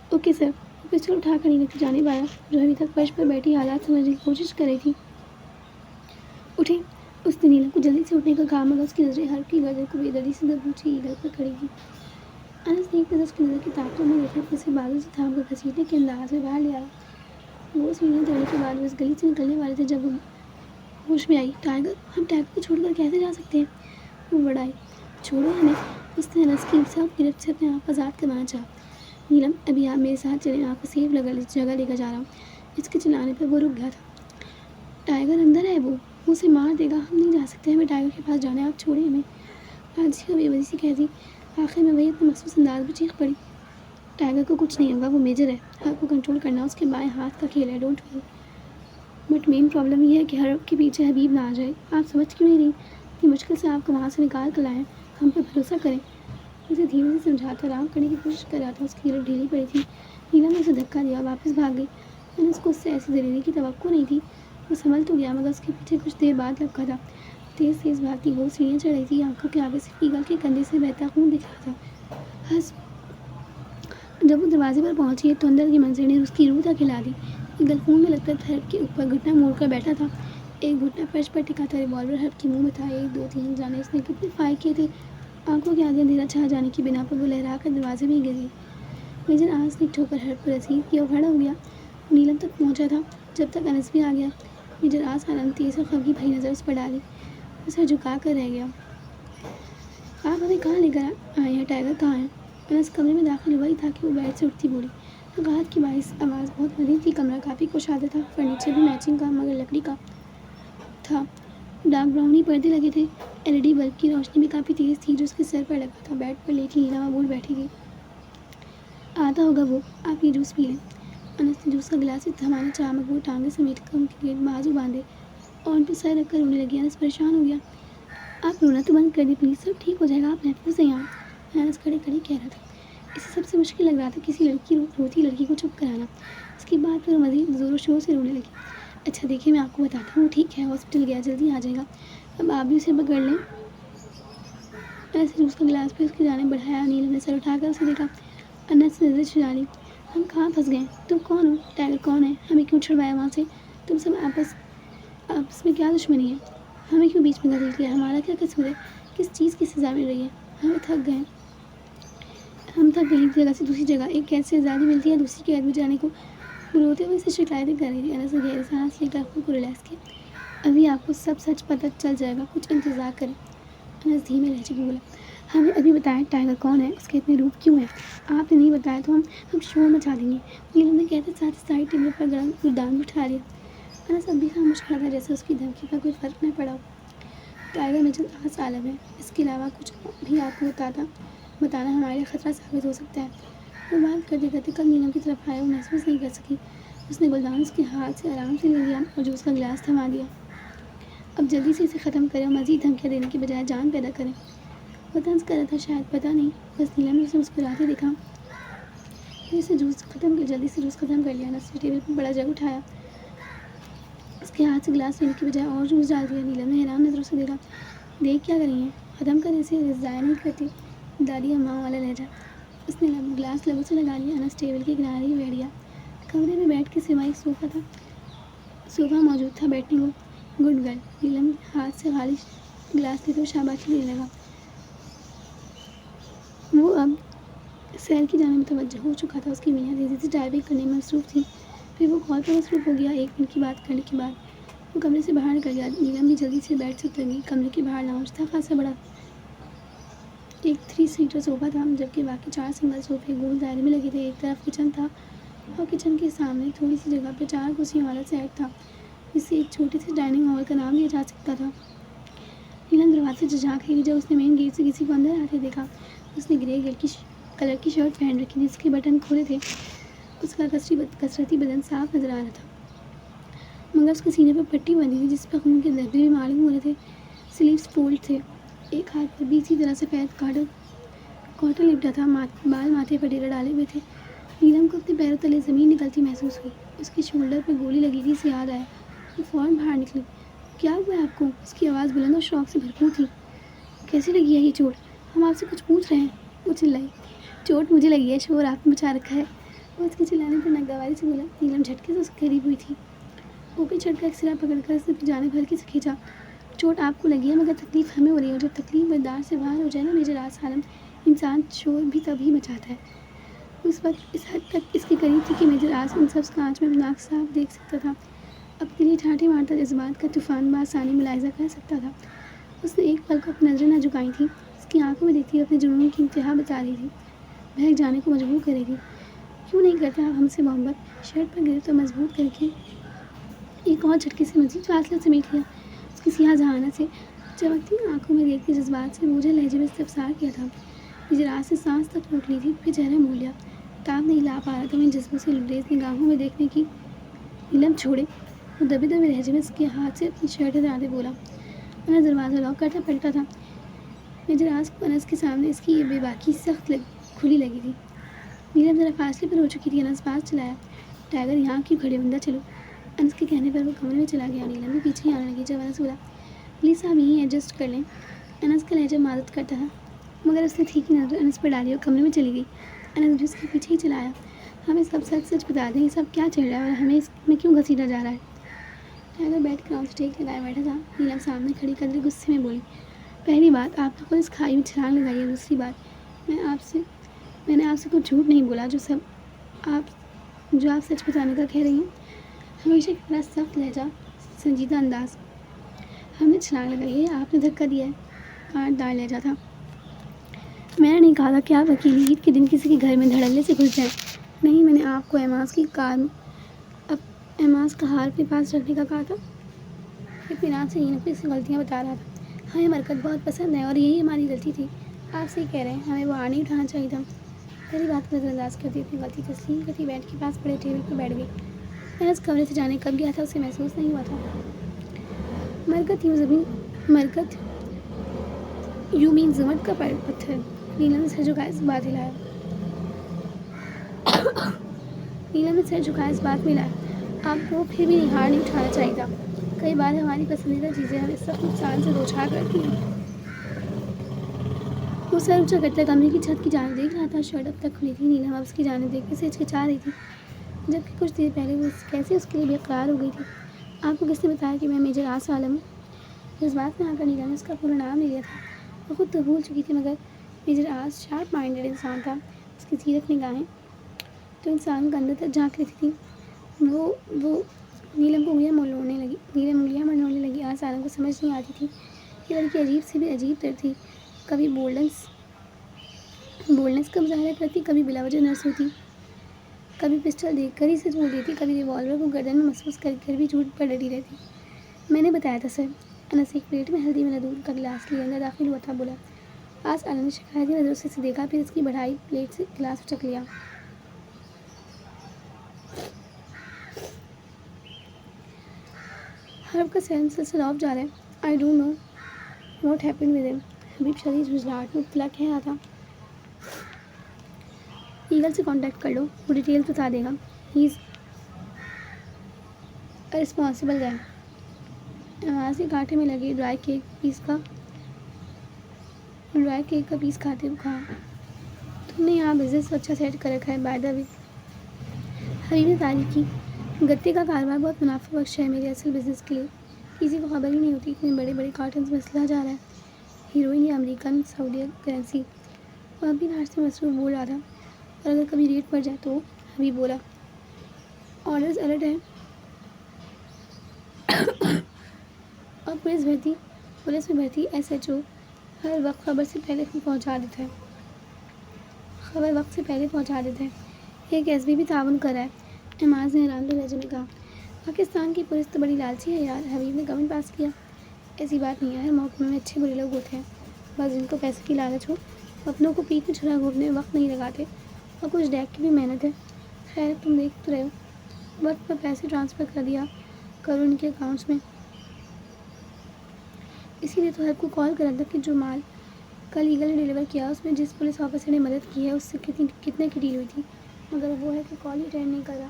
Okay sir. وہ پسٹل اٹھا کر نیلم کی جانب آیا جو ابھی تک فرش پر بیٹھی حالات سمجھنے کی کوشش کر رہی تھی۔ اٹھیں! اس نے نیلم کو جلدی سے اٹھنے کا کہا مگر اس کی نظریں ہرب کی گردن کو بے دردی سے دبوچے ایگل پر کھڑی تھیں۔ انس نے ایک نظر اس کی نظر کی طاقتوں میں دیکھا پھر اسے بازو سے تھام کر گھسیٹنے کے انداز میں باہر لے آیا۔ وہ سیڑھیاں چڑھنے کے بعد وہ اس گلی سے نکلنے والے تھے جب وہ ہوش میں آئی۔ ٹائیگر! ہم ٹائیگر کو چھوڑ کر کیسے جا سکتے ہیں؟ وہ بڑھائی۔ چھوڑو ہمیں! اس نے انس کی سخت گرفت سے اپنے آپ آزاد کروانا چاہا۔ نیلم ابھی آپ میرے ساتھ چلیں، آپ کو سیف جگہ لے کر جا رہا ہوں۔ اس کے چلانے پر وہ رک گیا تھا۔ ٹائیگر اندر ہے، وہ اسے مار دے گا، ہم نہیں جا سکتے، ہمیں ٹائیگر کے پاس جانا ہے، آپ چھوڑیں ہمیں۔ حادثی کو بے بسی سے کہتی آخر میں وہی اپنے مخصوص انداز میں چیخ پڑی، ٹائیگر کو کچھ نہیں ہوگا، وہ میجر ہے، آپ کو کنٹرول کرنا اس کے بائیں ہاتھ کا کھیل ہے، don't worry. But main problem یہ ہے کہ ہرب کے پیچھے حبیب نہ آ جائے۔ آپ سمجھ کیوں نہیں رہی؟ اتنی مشکل سے آپ کو وہاں سے نکال کر لائے ہیں، ہم پر بھروسہ کریں۔ اسے دھیرے سے سمجھاتا آرام کرنے کی کوشش کر رہا تھا۔ اس کی گرفت ڈھیلی پڑی تھی۔ نیلم نے اسے دھکا دیا اور واپس بھاگ گئی۔ انس کو اس سے ایسی دلیری کی توقع نہیں تھی۔ وہ سنبھل تو گیا مگر اس کے پیچھے کچھ دیر بعد لپکا تھا۔ تیز تیز بھاگتی وہ سیڑھیاں چڑھ رہی تھی، آنکھوں کے آگے صرف ایگل کے کندھے سے بہتا خون دکھ رہا تھا۔ جب وہ دروازے پر پہنچی تو اندر کی منظر نے اس کی روح تک ہلا دی۔ ایگل خون میں لگتا ہرب کے اوپر گھٹنا موڑ کر بیٹھا تھا۔ ایک گھٹنا فرش پر ٹکا تھا، ریوالور ہرب کے منہ میں تھا۔ ایک دو تین جانے اس نے کتنے فائر کیے تھے۔ آنکھوں کے آگے اندھیرا چھا جانے کی بنا پر وہ لہرا کر دروازے میں ہی گر گئی۔ میجر آس نے ایک ٹھوکر ہرب کو رسید کی اور کھڑا ہو گیا۔ وہ نیلم تک پہنچا تھا جب تک انس بھی آ گیا۔ میجر آس نے تیز اور خفگی بھری نظر اس پر ڈالی، وہ سر جھکا کر رہ گیا۔ آپ ہمیں کہاں لے کر آئے ہیں؟ ٹائیگر کہاں ہے؟ انس کمرے میں داخل ہوا ہی تھا کہ وہ بیڈ سے اٹھتی بولی۔ نگہت کی باعث آواز بہت مدھر تھی۔ کمرہ کافی کشادہ تھا، فرنیچر بھی میچنگ کا مگر لکڑی کا تھا۔ ڈارک براؤن ہی پردے لگے تھے۔ LED بلب کی روشنی بھی کافی تیز تھی جو اس کے سر پر لگا تھا۔ بیڈ پر لیٹی نیلم ابول بیٹھی تھی۔ آتا ہوگا وہ، آپ یہ جوس پی لیں۔ انس نے جوس کا گلاس تھمانا چاہا مگر وہ ٹانگیں سمیٹ کر ان کے بازو باندھے اور ان پہ سر رکھ کر رونے لگی۔ انس پریشان ہو گیا۔ آپ رونا تو بند کر دیں پلیز، سب ٹھیک ہو جائے گا، آپ محفوظ ہیں یہاں۔ انس کھڑے کھڑے کہہ رہا تھا۔ اسے سب سے مشکل لگ رہا تھا کسی روتی لڑکی کو چپ کرانا۔ اس کے بعد پھر وہ مزید زور و شور سے رونے لگی۔ اچھا دیکھیے میں آپ کو بتاتا ہوں، وہ ٹھیک ہے، ہاسپٹل گیا، جلدی آ جائے گا، اب آپ بھی اسے پکڑ لیں۔ انس نے جوس کا گلاس پھر اس کی جانب بڑھایا۔ نیلم نے سر اٹھا کر اسے دیکھا۔ انس نے نظر چھڑا لی۔ ہم کہاں پھنس گئے؟ تم کون ہو؟ ٹائیگر کون ہے؟ ہمیں کیوں چھڑوایا وہاں سے؟ تم سب آپس میں کیا دشمنی ہے؟ ہمیں کیوں بیچ میں گھسیٹ لیا؟ ہمارا کیا قصور ہے؟ کس چیز کی سزا مل رہی ہے؟ ہم تھک گئے ایک جگہ سے دوسری جگہ، ایک قید سے آزادی ملتی ہے دوسری قید میں جانے کو۔ روتے ہوئے اسے شکایتیں کر رہی تھی۔ انس نے گہری سانس لے کر خود کو ریلیکس کیا۔ ابھی آپ کو سب سچ پتہ چل جائے گا، کچھ انتظار کریں۔ انس دھیمے لہجے میں بولا، ہمیں ابھی بتائیں ٹائگر کون ہے، اس کے اتنے روپ کیوں ہیں؟ آپ نے نہیں بتایا تو ہم شور مچا دیں گے۔ نیلم نے کہتے ساتھ سائڈ ٹیبل پر گرم گردان اٹھا لیا۔ انس اب بھی خاموش کھڑا تھا، جیسے اس کی دھمکی کا کوئی فرق نہ پڑا ہو۔ ٹائگر میجر آس عالم ہے، اس کے علاوہ کچھ بھی آپ کو بتانا ہمارے لیے خطرہ ثابت ہو سکتا ہے۔ وہ بات کرتے کرتے کب نیلم کی طرف آیا وہ محسوس نہیں کر سکی۔ اس نے گلدان اس کے ہاتھ سے آرام سے لے لیا اور جوس کا گلاس تھما دیا۔ اب جلدی سے اسے ختم کریں اور مزید دھمکیاں دینے کی بجائے جان پیدا کریں۔ وہ طنز کر رہا تھا، شاید پتہ نہیں، بس نیلم نے اسے مسکراتے دیکھا۔ پھر اسے جلدی سے جوس ختم کر لیا۔ انس نے ٹیبل پر بڑا جگ اٹھایا، اس کے ہاتھ سے گلاس لینے کی بجائے اور جوس ڈال دیا۔ نیلم نے حیران نظروں سے دیکھا، دیکھ کیا کر رہی ہیں؟ ختم کریں اسے، ضائع نہیں کرتی۔ دادی اماں والا لہجہ۔ اس نے گلاس لبوں سے لگا لیا۔ انس ٹیبل کے کنارے ہی بیٹھ گیا۔ کمرے میں بیٹھ کے سوا ایک صوفہ موجود تھا بیٹھنے کو۔ گڈ گرل، نیلم ہاتھ سے خالی گلاس لیتے ہوئے شاباشی دینے لگا۔ وہ اب سیر کی جانب متوجہ ہو چکا تھا۔ اس کی میاں تیزی سے ٹائپنگ کرنے میں مصروف تھی۔ پھر وہ کال پر مصروف ہو گیا۔ 1 منٹ کی بات کرنے کے بعد وہ کمرے سے باہر نکل گیا۔ نیلم بھی جلدی سے بیڈ سے اتر گئی۔ کمرے کے باہر لاؤنج تھا، خاصا بڑا۔ ایک 3 سیٹر صوفہ تھا، جبکہ باقی 4 سنگل صوفے گول دائرے میں لگے تھے۔ ایک طرف کچن تھا اور کچن کے سامنے تھوڑی سی جگہ پہ 4 کرسیوں والا سیٹ تھا، جس سے ایک چھوٹے سے ڈائننگ ہال کا نام لیا جا سکتا تھا۔ نیلم دروازے سے جھانک رہی تھی جب اس نے مین گیٹ سے کسی کو اندر آتے دیکھا۔ اس نے گرے کلر کی شرٹ پہن رکھی تھی، جس کے بٹن کھلے تھے۔ اس کا کسرتی بدن صاف نظر آ رہا تھا، مگر اس کے سینے پر پٹی بندھی تھی جس پر خون کے دھبے بھی معلوم ہو رہے تھے۔ سلیوز فولڈ تھے، ایک ہاتھ پر بھی اسی طرح سفید کاٹن لپٹا تھا، بال ماتھے پر ڈیرا ڈالے ہوئے تھے۔ نیلم کو اپنے پیروں تلے زمین نکلتی محسوس ہوئی۔ اس کی شولڈر پہ گولی لگی تھی، اسے یاد آیا۔ وہ فوراً باہر نکلی۔ کیا ہوا ہے آپ کو؟ اس کی آواز بلند اور شوق سے بھرپور تھی۔ کیسی لگی ہے یہ چوٹ؟ ہم آپ سے کچھ پوچھ رہے ہیں، وہ چلائی۔ چوٹ مجھے لگی ہے، شور آپ نے مچا رکھا ہے، وہ اس کے چلانے پر ناگواری سے بولا۔ نیلم جھٹکے سے اس کے قریب ہوئی تھی۔ اوپر چڑھ کر ایک سرا پکڑ کر اس نے اپنی جانب ہلکے سے کھینچا۔ چوٹ آپ کو لگی ہے، مگر تکلیف ہمیں ہو رہی ہے، اور جب تکلیف برداشت سے باہر ہو جائے نا میجر آس عالم، انسان شور بھی تبھی مچاتا ہے۔ اس وقت اس حد تک اس کے قریب تھی کہ میجر آس ان سب کانچ میں ناک صاف دیکھ سکتا تھا، اپنے لیے ٹھاٹھے مارتا جذبات کا طوفان بآسانی ملاحظہ کر سکتا تھا۔ اس نے ایک پل کو اپنی نظریں نہ جھکائی تھیں، اس کی آنکھوں میں دیکھتی ہوئے اپنے جنون کی انتہا بتا رہی تھی، بہک جانے کو مجبور کر رہی تھی۔ کیوں نہیں کرتے آپ ہم سے محبت؟ شرٹ پر گرفت اور مضبوط کر کے ایک اور جھٹکے سے مزید فاصلہ سمیٹ لیا۔ اس کی سیاہ ذہانت سے چمکتی آنکھوں میں دیکھتے جذبات سے بوجھل لہجے میں استفسار کیا تھا۔ میجر آس نے سانس تک روک لی تھی، پھر چہرہ موڑ لیا، تاب نہیں لا پا رہا تھا ان جذبوں سے لبریز نگاہوں میں دیکھنے کی۔ نیلم چھوڑے، وہ دبے لہجے میں اس کے ہاتھ سے اپنی شرٹ ہٹاتے بولا۔ انس دروازہ لاک کرتا پلٹا تھا۔ میجر آس کو انس کے سامنے اس کی یہ بے باکی سخت کھلی لگی تھی۔ نیلم ذرا فاصلے پر ہو چکی تھی۔ انس پاس چلایا، ٹائگر یہاں کیوں کھڑے، اندر چلو۔ انس کے کہنے پر وہ کمرے میں چلا گیا۔ نیلم بھی پیچھے ہی آنے لگی جب انس بولا، پلیز آپ یہیں ایڈجسٹ کر لیں۔ انس کا لہجہ معذرت کرتا تھا، مگر اس نے تیکھی نظر انس پر ڈالی اور کمرے میں چلی گئی۔ انس بھی اس کے پیچھے ہی چلا آیا۔ ہمیں سب سچ بتا دیں، یہ سب کیا چل رہا ہے اور ہمیں اس میں کیوں گھسیٹا جا رہا ہے؟ ٹائگر بیٹھ کر آن سٹیک لگائے بیٹھا تھا۔ نیلم سامنے کھڑی قدرے غصے میں بولی، پہلی بات آپ نے خود اس کھائی میں چھلانگ لگائی ہے، دوسری بات میں نے آپ سے کچھ جھوٹ نہیں بولا جو آپ سچ بتانے کا کہہ رہی ہیں۔ ہمیشہ کی طرح سخت لہجہ، سنجیدہ انداز۔ ہم نے چھلانگ لگائی ہے، آپ نے دھکا دیا ہے، کانٹ دار لہجہ تھا۔ میں نے نہیں کہا تھا کہ آپ اکیلی عید کے دن کسی کے گھر میں دھڑلے سے گھس جائیں۔ نہیں، میں نے آپ کو ایماز کا ہار اپنے پاس رکھنے کا کہا تھا۔ اطمینان سے اپنی غلطیاں بتا رہا تھا۔ ہمیں مرکت بہت پسند ہے اور یہی ہماری غلطی تھی۔ آپ صحیح کہہ رہے ہیں، ہمیں وہ ہار نہیں اٹھانا چاہیے تھا۔ پہلی بات کو نظر انداز کرتی اپنی غلطی تسلیم کرتی بیڈ کے پاس پڑے ٹیبل پر بیٹھ گئی۔ انس کمرے سے جانے کب گیا تھا اسے محسوس نہیں ہوا تھا۔ مرکت یو مین زمٹ کا پتھر؟ نیلم نے سر جھکایا، اس بات میں لایا، آپ کو پھر بھی ہار نہیں اٹھانا چاہیے تھا۔ کئی بار ہماری پسندیدہ چیزیں ہمیں سخت نقصان سے دوچار کرتی ہیں۔ وہ سر اونچا کرتا کمرے کی چھت کی جانب دیکھ رہا تھا۔ شرٹ اب تک کھلی تھی۔ نیلم اب اس کی جانب دیکھنے سے ہچکچا رہی تھی، جبکہ کچھ دیر پہلے وہ کیسے اس کے لیے بے قرار ہو گئی تھی۔ آپ کو کس نے بتایا کہ میں میجر آس عالم ہوں؟ جذبات میں آ کر نیلم نے اس کا پورا نام لے لیا تھا۔ وہ خود تو بھول چکی تھی مگر میجر آج شارپ مائنڈیڈ انسان تھا. اس کی سیرت نگاہیں تو انسان کے اندر تک جھانک لیتی تھی. وہ نیلم منڈونے لگی. آج سارنگ کو سمجھ نہیں آتی تھی. یہ لڑکی عجیب سے بھی عجیب تر تھی. کبھی بولڈنس کا مظاہرہ کرتی, کبھی بلا وجہ نرس ہوتی, کبھی پسٹل دیکھ کر ہی سے چھوڑ دیتی, کبھی ریوالور کو گردن میں محسوس کر کر بھی جھوٹ پر ڈٹی رہتی. میں نے بتایا تھا سر. انس ایک پلیٹ میں ہلدی والا دودھ کا گلاس لیے اندر داخل ہوا تھا. بولا. آج انس نے شکایتی نظروں سے اسے دیکھا, پھر اس کی بڑھائی پلیٹ سے گلاس اچک لیا. حرب کا مسلسل آف جا رہا ہے. I don't know what happened with him. حبیب شدید جھنجھلاہٹ میں مبتلا کہہ رہا تھا. ایگل سے کانٹیکٹ کر لو, وہ ڈیٹیلز بتا دے گا. ہی از اے رسپانسبل گائے. آواز کے کانٹے میں لگے ڈرائی کیک کا پیس کھاتے ہوئے کہا. تم نے یہاں بزنس اچھا سیٹ کر رکھا ہے. بائی دا وے, حبیب نے تعریف کی. گتے کا کاروبار بہت منافع بخش ہے میرے اصل بزنس کے لیے. کسی کو خبر ہی نہیں ہوتی. اتنے بڑے بڑے کارٹنز میں اسلحہ جا رہا ہے. ہیروئن یا امریکن سعودی کرنسی. وہ اب بھی ناشتے میں مصروف بول رہا تھا. اور اگر کبھی ریٹ پڑ جائے تو. حبیب بولا. آرڈرز الرٹ ہیں. اور پولیس میں بھرتی ایس ایچ او ہر وقت خبر سے پہلے پہنچا دیتا ہے. ایک ایس بی بھی تعاون کر رہا ہے. اعماز نے حیران دل لہجے میں کہا. پاکستان کی پولیس تو بڑی لالچی ہے یار. حبیب نے کمنٹ پاس کیا. ایسی بات نہیں ہے. ہر محکمے میں اچھے برے لوگ ہوتے ہیں. بس جن کو پیسے کی لالچ ہو اپنوں کو پیٹ میں چھڑا گھونٹنے میں وقت نہیں لگاتے. اور کچھ ڈیک کی بھی محنت ہے. خیر تم دیکھ تو رہے ہو. وقت پر پیسے ٹرانسفر کر دیا کرو ان کے اکاؤنٹس میں. اسی لیے تو ہر کو کال کرا تھا کہ جو مال کل ایگل نے ڈیلیور کیا اس میں جس پولیس آفیسر نے مدد کی ہے اس سے کتنے کی ڈیل ہوئی تھی. مگر وہ ہے کہ کال ہی اٹینڈ نہیں کر رہا.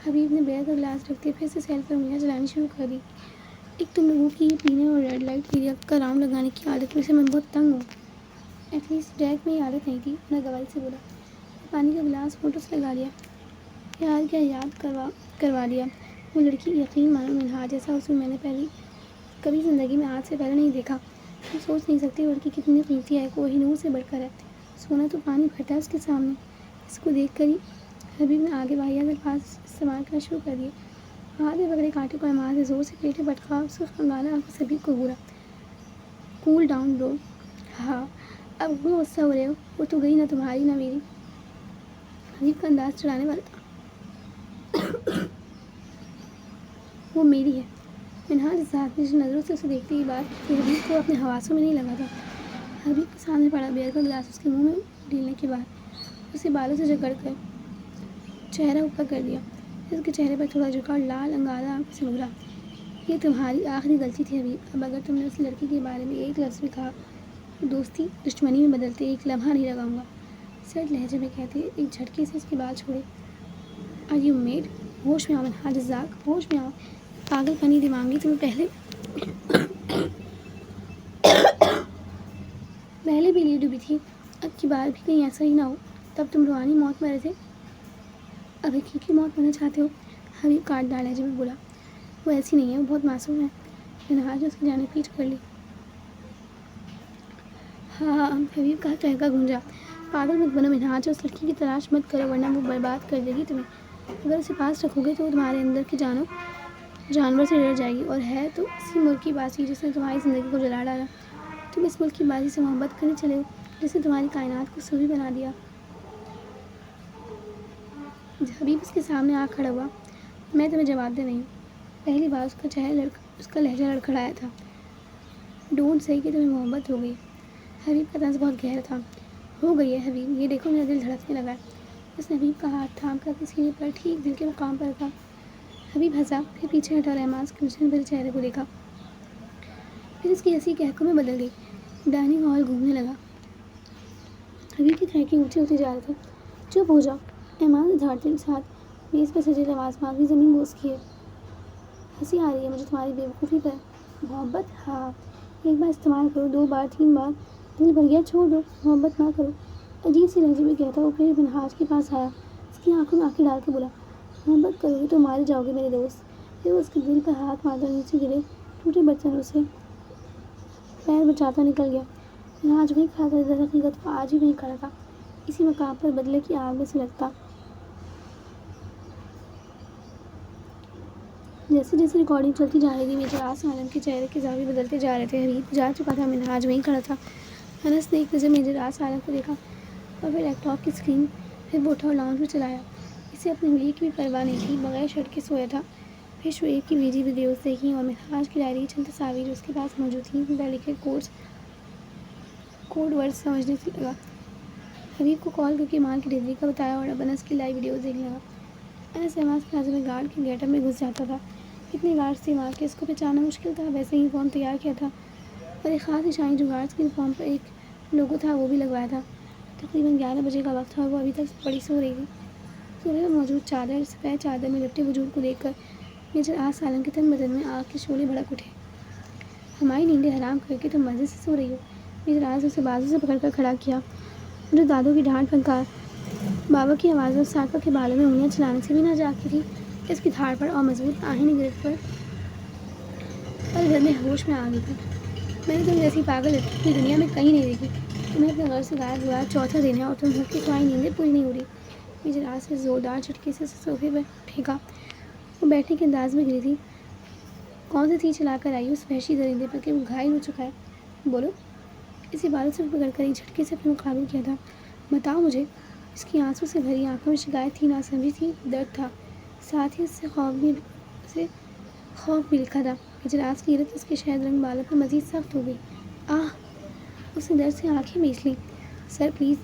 حبیب نے بیئر کا گلاس رکھتے پھر سے سیل پر انگلیاں چلانی شروع کر دی. ایک تم لوگوں کی پینے اور ریڈ لائٹ ایریا کا راؤنڈ لگانے کی عادت میں سے میں بہت تنگ ہوں. ایٹ لیسٹ ڈیک میں یہ عادت نہیں تھی. ناگواری سے بولا. پانی کا گلاس ہونٹوں سے لگا لیا. یار کیا یاد کروا دیا. وہ لڑکی یقین مانو منہا جیسا حسن میں نے کبھی زندگی میں آج سے پہلے نہیں دیکھا. تم سوچ نہیں سکتی وہ لڑکی کتنی قیمتی ہے. کوہ نور سے بڑھ کر ہے. سونا تو پانی پھٹا ہے اس کے سامنے. اس کو دیکھ کر ہی حبیب نے آگے واحد الفاظ استعمال کرنا شروع کر دیے. ہاتھ میں پکڑے کانٹے کو اعماز نے زور سے پیٹ میں پٹکا. اس کو خنگالا آنکھوں سے حبیب کو گھورا. کول ڈاؤن برو. ہاں اب کیوں غصہ ہو رہے ہو. وہ تو گئی نہ تمہاری نہ میری. حبیب کا انداز چڑھانے والا تھا. وہ میری ہے. منہا جس آتش نظروں سے اسے دیکھتی ہی بات کہ حبیب کو اپنے حواسوں میں نہیں لگا تھا. حبیب کے سامنے پڑا بیئر کا گلاس اس کے منہ میں ڈالنے کے بعد اسے بالوں سے جکڑ کر چہرہ اوپر کر دیا. پھر اس کے چہرے پر تھوڑا جھکا اور لال انگارہ آنکھوں سے بولا. یہ تمہاری آخری غلطی تھی حبیب. اب اگر تم نے اس لڑکی کے بارے میں ایک لفظ بھی کہا تو دوستی دشمنی میں بدلتے ایک لمحہ نہیں لگاؤں گا. سرد لہجے میں کہتے ایک جھٹکے سے اس کے بال چھوڑے. Are you mad. ہوش میں آؤ منہا رزاق. ہوش میں آؤ. پاگل پنی دماغی تمہیں پہلے بھی لیڈ ڈوبی تھی. اب کی بار بھی کہیں ایسا ہی نہ ہو. تب تم روحانی موت مرے تھے. اب حقیقی موت مرنا چاہتے ہو. حبیب کاٹ ڈالا لہجے میں بولا. وہ ایسی نہیں ہے. وہ بہت معصوم ہے. منہا نے اس کی جانب پیچھ کر لی. ہاں حبیب کا ٹہکا گونجا. پاگل مت بنو منہا. اس لڑکی کی تلاش مت کرو ورنہ وہ برباد کر دے گی تمہیں. اگر اسے پاس رکھو گے تو وہ تمہارے اندر کی جانور سے ڈر جائے گی. اور ہے تو اسی ملک کی باسی جس نے تمہاری زندگی کو جلا ڈالا. تم اس ملک کی بازی سے محبت کرنے چلے ہو جس نے تمہاری کائنات کو سوئی بنا دیا. حبیب اس کے سامنے آ کھڑا ہوا. میں تمہیں جواب دے رہی ہوں. پہلی بار اس کا لہجہ لڑکھڑایا تھا. ڈونٹ سے کہ تمہیں محبت ہو گئی. حبیب کا طنز بہت گہرا تھا. ہو گئی ہے حبیب. یہ دیکھو میرا دل دھڑکنے لگا ہے. اس نے حبیب کا ہاتھ تھام کر اپنے سینے پر ٹھیک دل کے مقام پر رکھا. حبیب ہنسا. پھر پیچھے ہٹا اور اعماز کے الجھن بھرے چہرے کو دیکھا. پھر اس کی ہنسی کہکوں میں بدل گئی. ڈائننگ ہال گھومنے لگا. حبیب کی کھڑکی اونچی ہوتی جا رہی تھی. چپ ہو جاؤ. اعماز نے دھاڑتے ساتھ میز پر سجے لوازمات کی زمین بوس کیے. ہنسی آ رہی ہے مجھے تمہاری بے وقوفی پر. محبت. ہاں ایک بار استعمال کرو. 2 بار 3 بار دل بھر گیا چھوڑ دو. محبت نہ کرو. عجیب سی لہجے میں کہتا وہ پھر منہاج کے پاس آیا. اس کی آنکھوں میں آنکھیں ڈال کے بولا. محبت کرو گے تو مارے جاؤ گے میرے دوست. پھر وہ اس کے دل پر ہاتھ مارتا نیچے گرے ٹوٹے برتنوں سے پیر بچاتا نکل گیا۔ آج وہیں کھڑا تھا، در حقیقت وہ آج ہی وہیں کھڑا تھا، اسی مقام پر بدلے کی آگ میں سلگتا۔ جیسے جیسے ریکارڈنگ چلتی جا رہی تھی، میجر آصف عالم کے چہرے کے زاویے بدلتے جا رہے تھے۔ حبیب جا چکا تھا، منہاج وہیں کھڑا تھا۔ انس نے ایک نظر میجر آصف عالم کو دیکھا اور پھر لیپ ٹاپ کی اسکرین، پھر وہ اٹھا اور لاؤنج میں چلا آیا۔ اسے اپنے حلیے کی بھی پرواہ نہیں تھی، بغیر شرٹ کے سویا تھا۔ پھر شعیب کی بھیجی ویڈیوز دیکھیں اور منہاج کی ڈائری کی چند تصاویر جو اس کے پاس موجود تھیں، ان پر لکھے کوڈ ورڈز سمجھنے لگا۔ حبیب کو کال کر کے مال کی ڈلیوری کا بتایا اور اب انس کی لائیو ویڈیوز دیکھنے لگا۔ انس نماز پلازا میں گارڈ کے گیٹ اپ میں گھس جاتا تھا۔ اتنے گارڈز تھے وہاں کہ اس کو پہچاننا مشکل تھا۔ ویسے ہی یونیفارم تیار کیا تھا اور ایک خاص نشانی جو گارڈز کے یونیفارم پر ایک لوگو تھا وہ بھی لگوایا تھا۔ تقریباً 11 بجے کا وقت تھا اور وہ ابھی تک بڑی سو رہی تھی۔ صوفے پر موجود چادر، سفید چادر میں لپٹے وجود کو دیکھ کر میجر آصف عالم کے تن بدن میں آگ کے شعلے بھڑک اٹھے۔ ہماری نیندیں حرام کر کے تم مزے سے سو رہی ہو۔ میجر آصف اسے بازو سے پکڑ کر کھڑا کیا۔ جو دادو کی ڈانٹ پھنکار بابا کی آواز اور ساقہ کے بالوں میں انگلیاں چلانے سے بھی نہ جاگتی تھی، اس کی دھاڑ پر اور مضبوط آہنی گرفت پر پل بھر میں ہوش میں آ گئی تھی۔ میں نے تم جیسی پاگل پوری دنیا میں کہیں نہیں دیکھی۔ تمہیں اپنے گھر سے غائب ہوا چوتھا دن ہے اور تم ہو کہ تمہاری نیندیں پوری نہیں ہو رہی۔ میجر آصف زوردار جھٹکے سے صوفے پر پھینکا۔ وہ بیٹھنے کے انداز میں گری تھی۔ کون سی تیر چلا کر آئی اس وحشی درندے پر کہ وہ گھائل ہو چکا ہے؟ بولو۔ اسے بالوں سے پکڑ کر ایک جھٹکے سے اپنے مقابل کیا تھا۔ بتاؤ مجھے۔ اس کی آنسوں سے بھری آنکھوں میں شکایت تھی، ناسمجھی تھی، درد تھا، ساتھ ہی اس سے خوف بھی لکھا تھا۔ میجر آصف کی حیرت اس کے شہد رنگ بالوں پر مزید سخت ہو گئی۔ آہ! اس نے درد سے آنکھیں میچ لیں۔ Sir please.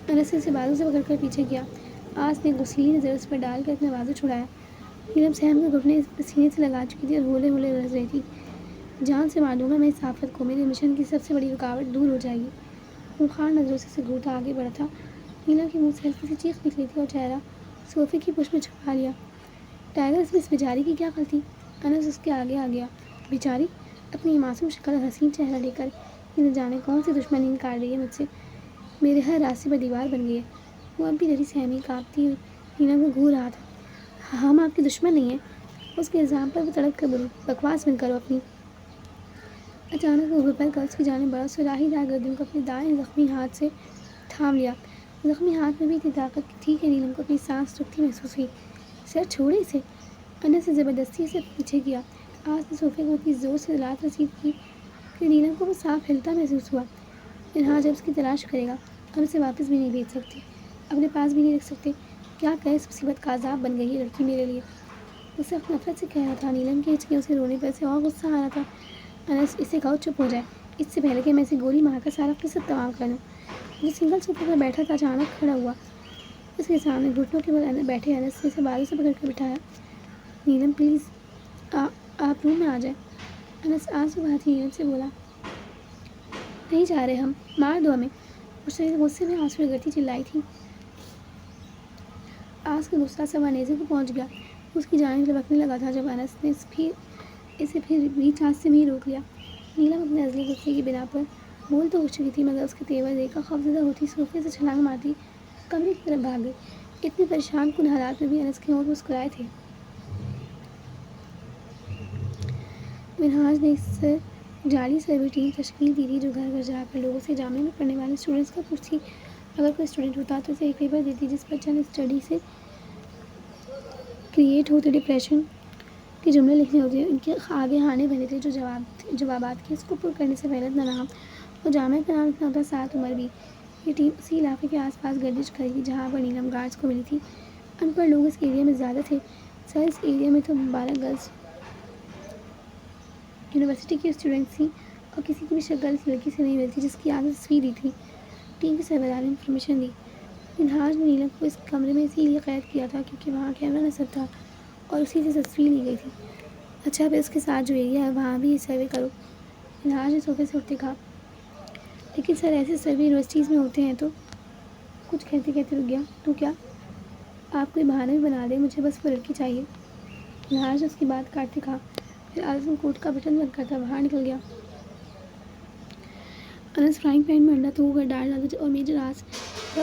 انس نے اسے بازو سے پکڑ کر پیچھے کیا۔ آصف نے غسیلی نظر اس پر ڈال کر اپنا بازو چھڑایا۔ نیلم سہم کے گھٹنے سینے سے لگا چکی تھی اور ہولے ہولے رس رہی تھی۔ جان سے مار دوں گا میں اس آفت کو، میرے مشن کی سب سے بڑی رکاوٹ دور ہو جائے گی۔ خونخوار نظروں سے اسے گھورتا آگے بڑھا تھا۔ نیلم کے منہ سے ہلکی سی چیخ نکلی تھی اور چہرہ صوفے کی پشت میں چھپا لیا۔ ٹائگر، اس بیچاری کی کیا غلطی؟ انس اس کے آگے آ گیا۔ بیچاری؟ اپنی معصوم شکل اور حسین چہرہ لے کر یہ نہ جانے کون سی دشمنی نکال رہی ہے مجھ سے، میرے ہر راستے پر دیوار بن گئی ہے۔ وہ اب بھی ڈری سہمی کانپتی ہوئی نیلم کو گھور رہا تھا۔ ہم آپ کے دشمن نہیں ہیں۔ اس کے الزام پر وہ تڑپ کر بولی۔ بکواس بند کرو اپنی۔ اچانک وہ گھپر کر اس کی جانب بڑھا، سراہی دار گردن کو اپنے دائیں زخمی ہاتھ سے تھام لیا۔ زخمی ہاتھ میں بھی اتنی طاقت تھی کہ نیلم کو اپنی سانس رکتی محسوس ہوئی۔ سر چھوڑے اسے۔ انس نے زبردستی اسے پیچھے کیا۔ آصف نے صوفے کو اتنی زور سے لات رسید کی کہ نیلم کو وہ صاف ہلتا محسوس ہوا۔ منہاج اب اس کی تلاش کرے گا، ہم اسے واپس بھی نہیں بھیج سکتے، اپنے پاس بھی نہیں رکھ سکتے۔ کیا کرے، اس مصیبت کا عذاب بن گئی ہے لڑکی میرے لیے۔ وہ سخت نفرت سے کہہ رہا تھا۔ نیلم کی ہچکیوں سے رونے پر اسے اور غصہ آ رہا تھا۔ انس، اسے کہو چپ ہو جائے، اس سے پہلے کہ میں اسے گولی مار کر سارا قصہ تمام کر دوں۔ جو سنگل صوفے پر بیٹھا تھا اچانک کھڑا ہوا۔ اس کے سامنے گھٹنوں کے بل بیٹھے انس نے اسے بازو سے پکڑ کر بٹھایا۔ نیلم پلیز، آپ روم میں آ جائیں۔ انس آنسو بہاتی نیلم سے بولا۔ نہیں جا رہے ہم، مار دو ہمیں، غصے میں آنسو رگڑتی چلائی تھی۔ آصف کا غصہ سوا نیزے کو پہنچ گیا۔ اس کی جانب لپکنے لگا تھا جب انس نے اسے پھر بیچ ہاتھ سے بھی روک لیا۔ نیلم اپنے ازلی غصے کی بنا پر بول تو اٹھ چکی تھی، مگر اس کے تیور دیکھ کر خوفزدہ ہوتی صوفے سے چھلانگ مارتی کمرے کی طرف بھاگ گئی۔ اتنے پریشان کن حالات میں بھی انس کے ہونٹ مسکرائے تھے۔ منہاج نے ایک جعلی سروے ٹیم تشکیل دی تھی جو گھر گھر جا کر لوگوں سے جامعہ میں پڑھنے والے اسٹوڈنٹس کا پوچھتی اگر کوئی اسٹوڈنٹ ہوتا تو اسے ایک پیپر دیتی جس پر چند اسٹڈی سے کریٹ ہوتے ڈپریشن کے جملے لکھنے ہوتے۔ ان کے آگے خانے بنے تھے جو جوابات کے اس کو پر کرنے سے پہلے اپنا نام اور جامعہ کا نام لکھنا ہوتا، ساتھ عمر بھی۔ یہ ٹیم اسی علاقے کے آس پاس گردش کری تھی جہاں پر نیلم گارڈز کو ملی تھی۔ ان پڑھ لوگ اس ایریا میں زیادہ تھے، سر اس ایریا میں تو 12 گرلز یونیورسٹی کی اسٹوڈنٹس تھیں اور کسی کی بھی شکل اس لڑکی سے نہیں ملتی جس کی آگے تصویر دی تھی۔ ٹیم کے سربراہ نے انفارمیشن دی۔ منہاج نے نیلم کو اس کمرے میں اسی لیے قید کیا تھا کیونکہ وہاں کیمرہ نصب تھا اور اسی سے تصویر لی گئی تھی۔ اچھا، پھر اس کے ساتھ جو ایریا ہے وہاں بھی یہ سروے کرو، منہاج نے صوفے سے اٹھتے کہا۔ لیکن سر ایسے سروے یونیورسٹیز میں ہوتے ہیں تو کچھ کہتے کہتے رک گیا۔ تو کیا آپ کوئی بہانہ بھی بنا دیں، مجھے بس وہ لڑکی چاہیے، منہاج نے اس کی بات کاٹتے کہا۔ پھر آزم کوٹ کا بٹن بند کرتا باہر نکل گیا۔ انس فرائنگ پین میں انڈا تو کر ڈال ڈالتا اور میجر آصف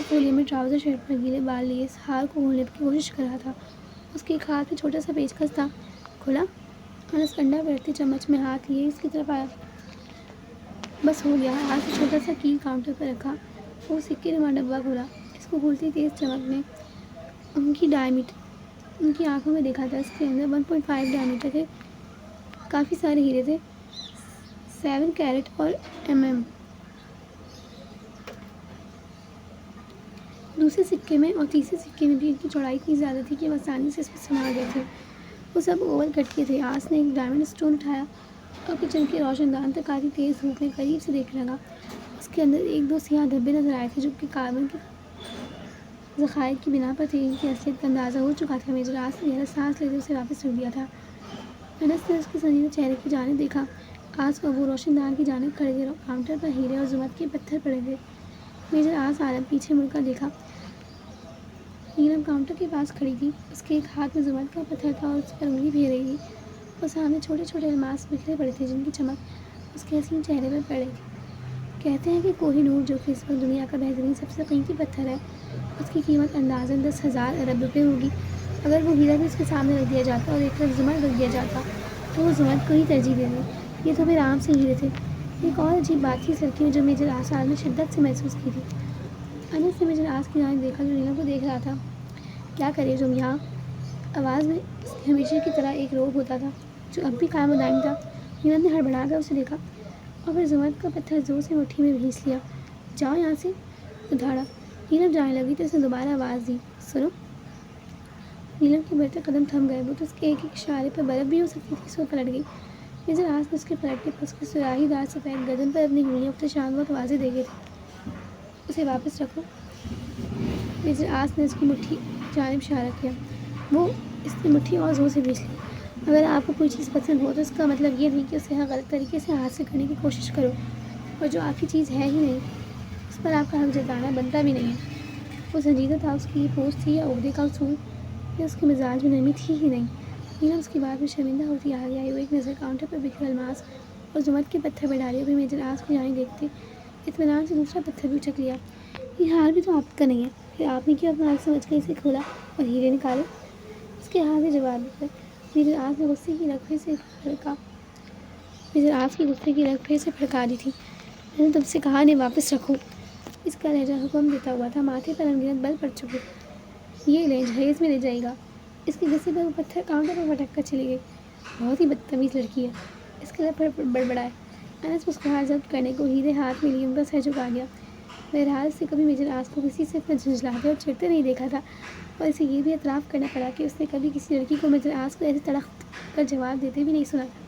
فولیا میں ٹراؤزر شرٹ پر گیلے بال لیے اس ہار کو کھولنے کی کوشش کر رہا تھا۔ اس کے ایک ہاتھ میں چھوٹا سا پیچکس تھا۔ کھولا؟ انس انڈا پلٹتے چمچ میں ہاتھ لیے اس کی طرف آیا۔ بس ہو گیا۔ آج سے چھوٹا سا کی کاؤنٹر پر رکھا، وہ سکے نما ڈبہ کھولا، اس کو کھولتی تیز چمک نے ان کی آنکھوں میں دیکھا تھا۔ اس کے اندر 1.5 ڈائمیٹر تھے، کافی سارے ہیرے تھے، 7 کیرٹ اور دوسرے سکے میں اور تیسرے سکے میں بھی ان کی چوڑائی اتنی زیادہ تھی کہ وہ آسانی سے اس میں سما گئے تھے۔ وہ سب اوور کٹ کے تھے۔ آس نے ایک ڈائمنڈ اسٹون اٹھایا اور کچن کے روشن دان تک آتی تیز دھوپ میں قریب سے دیکھنے لگا۔ اس کے اندر 1-2 سیاہ دھبے نظر آئے تھے جو کہ کاربن کے ذخائر کی بنا پر تھے۔ ان کی اصلیت کا اندازہ ہو چکا تھا۔ میجر آس نے گہرا سانس لیتے اسے واپس رکھ دیا تھا۔ انس نے اس کے سنجیدہ چہرے کی جانب دیکھا۔ آس اور وہ روشن دان کی جانب کھڑے تھے۔ کاؤنٹر پر ہیرے اور زمرد کے پتھر پڑے تھے۔ میجر آس عالم پیچھے مڑ کر دیکھا۔ نیلم کاؤنٹر کے پاس کھڑی تھی، اس کے ایک ہاتھ میں زمرد کا پتھر تھا اور اس پر انگلی پھیر رہی تھی۔ اور سامنے چھوٹے چھوٹے الماس بکھرے پڑے تھے جن کی چمک اس کے حسین چہرے پر پڑ رہی تھی۔ کہتے ہیں کہ کوہ نور، جو کہ اس وقت دنیا کا بہترین سب سے قیمتی پتھر ہے، اس کی قیمت اندازاً 10,000 ارب روپے ہوگی۔ اگر وہ ہیرا بھی اس کے سامنے رکھ دیا جاتا اور ایک طرف زمرد رکھ دیا جاتا تو وہ زمرد کو ہی ترجیح دے دے۔ یہ تو پھر عام سے ہیرے تھے۔ ایک اور عجیب بات تھی اس لڑکی میں جو میجر آس نے شدت سے محسوس کی تھی۔ انس نے میجر آس کی جانب دیکھا جو نیلم کو دیکھ رہا تھا۔ کیا کرے تم یہاں؟ آواز میں اس کی ہمیشہ کی طرح ایک روب ہوتا تھا جو اب بھی قائم و دائم تھا۔ نیلم نے ہڑبڑا کر اسے دیکھا اور پھر زمرد کا پتھر زور سے مٹھی میں بھینس لیا۔ جاؤ یہاں سے، ادھاڑا۔ نیلم جانے لگی تو اس نے دوبارہ آواز دی، سنو۔ نیلم کے بڑھتے قدم تھم گئے۔ وہ تو اس کے ایک اشارے پر برف بھی ہو سکتی تھی۔ اس وہ پلٹ گئی۔ میجر آس نے اس کے پلٹنے پر اس کے سراہی دار سفید گردن پر اپنی انگلیاں اختشام بہت واضح دیکھے تھے۔ اسے واپس رکھو۔ میجر آس نے اس کی مٹھی جانب اشارہ کیا۔ وہ اس نے مٹھی اور زور سے بھینچ لی۔ اگر آپ کو کوئی چیز پسند ہو تو اس کا مطلب یہ نہیں کہ اسے غلط طریقے سے حاصل کرنے کی کوشش کرو، اور جو آپ کی چیز ہے ہی نہیں اس پر آپ کا حق جتانا بنتا بھی نہیں ہے۔ وہ سنجیدہ تھا۔ اس کی یہ پوچھ تھی یا عہدے کا اصول، یا اس کے مزاج میں نرمی تھی ہی نہیں؟ نیلم اس کی بات میں شرمندہ ہوتی آگے آئی۔ وہ ایک نظر کاؤنٹر پر بکھرے الماس اور زمرد کے پتھر پر ڈالی اور پھر میجر آس کی جانب دیکھتے اطمینان سے دوسرا پتھر بھی اچک لیا۔ یہ حال بھی تو آپ کا نہیں ہے، پھر آپ نے کیوں اپنا حق سمجھ کر اسے کھولا اور ہیرے نکالے؟ اس کے ہاتھ میں جواب دیا۔ میجر آس نے غصے کی رگ پھر سے پھڑکا دی تھی۔ میں نے تم سے کہا انہیں واپس رکھو۔ اس کا لہجہ حکم دیتا ہوا تھا۔ ماتھے پر انگنت بل پڑ چکے۔ یہ لیں، جہیز میں لے جائے گا۔ اس کے گھسے پر وہ پتھر کاؤنٹر پر پٹک کر چلی گئی۔ بہت ہی بدتمیز لڑکی ہے، اس کے لب پر بڑبڑائے۔ انس مسکراہٹ ضبط کرنے کو ہیرے ہاتھ میں لیے ان کا سر جھکا گیا۔ بہرحال اس نے کبھی میجر آس کو کسی سے اتنا جھنجھلاتے اور چڑھتے نہیں دیکھا تھا، اور اسے یہ بھی اعتراف کرنا پڑا کہ اس نے کبھی کسی لڑکی کو میجر آس کو ایسے تڑپ کر جواب دیتے بھی نہیں سنا تھا۔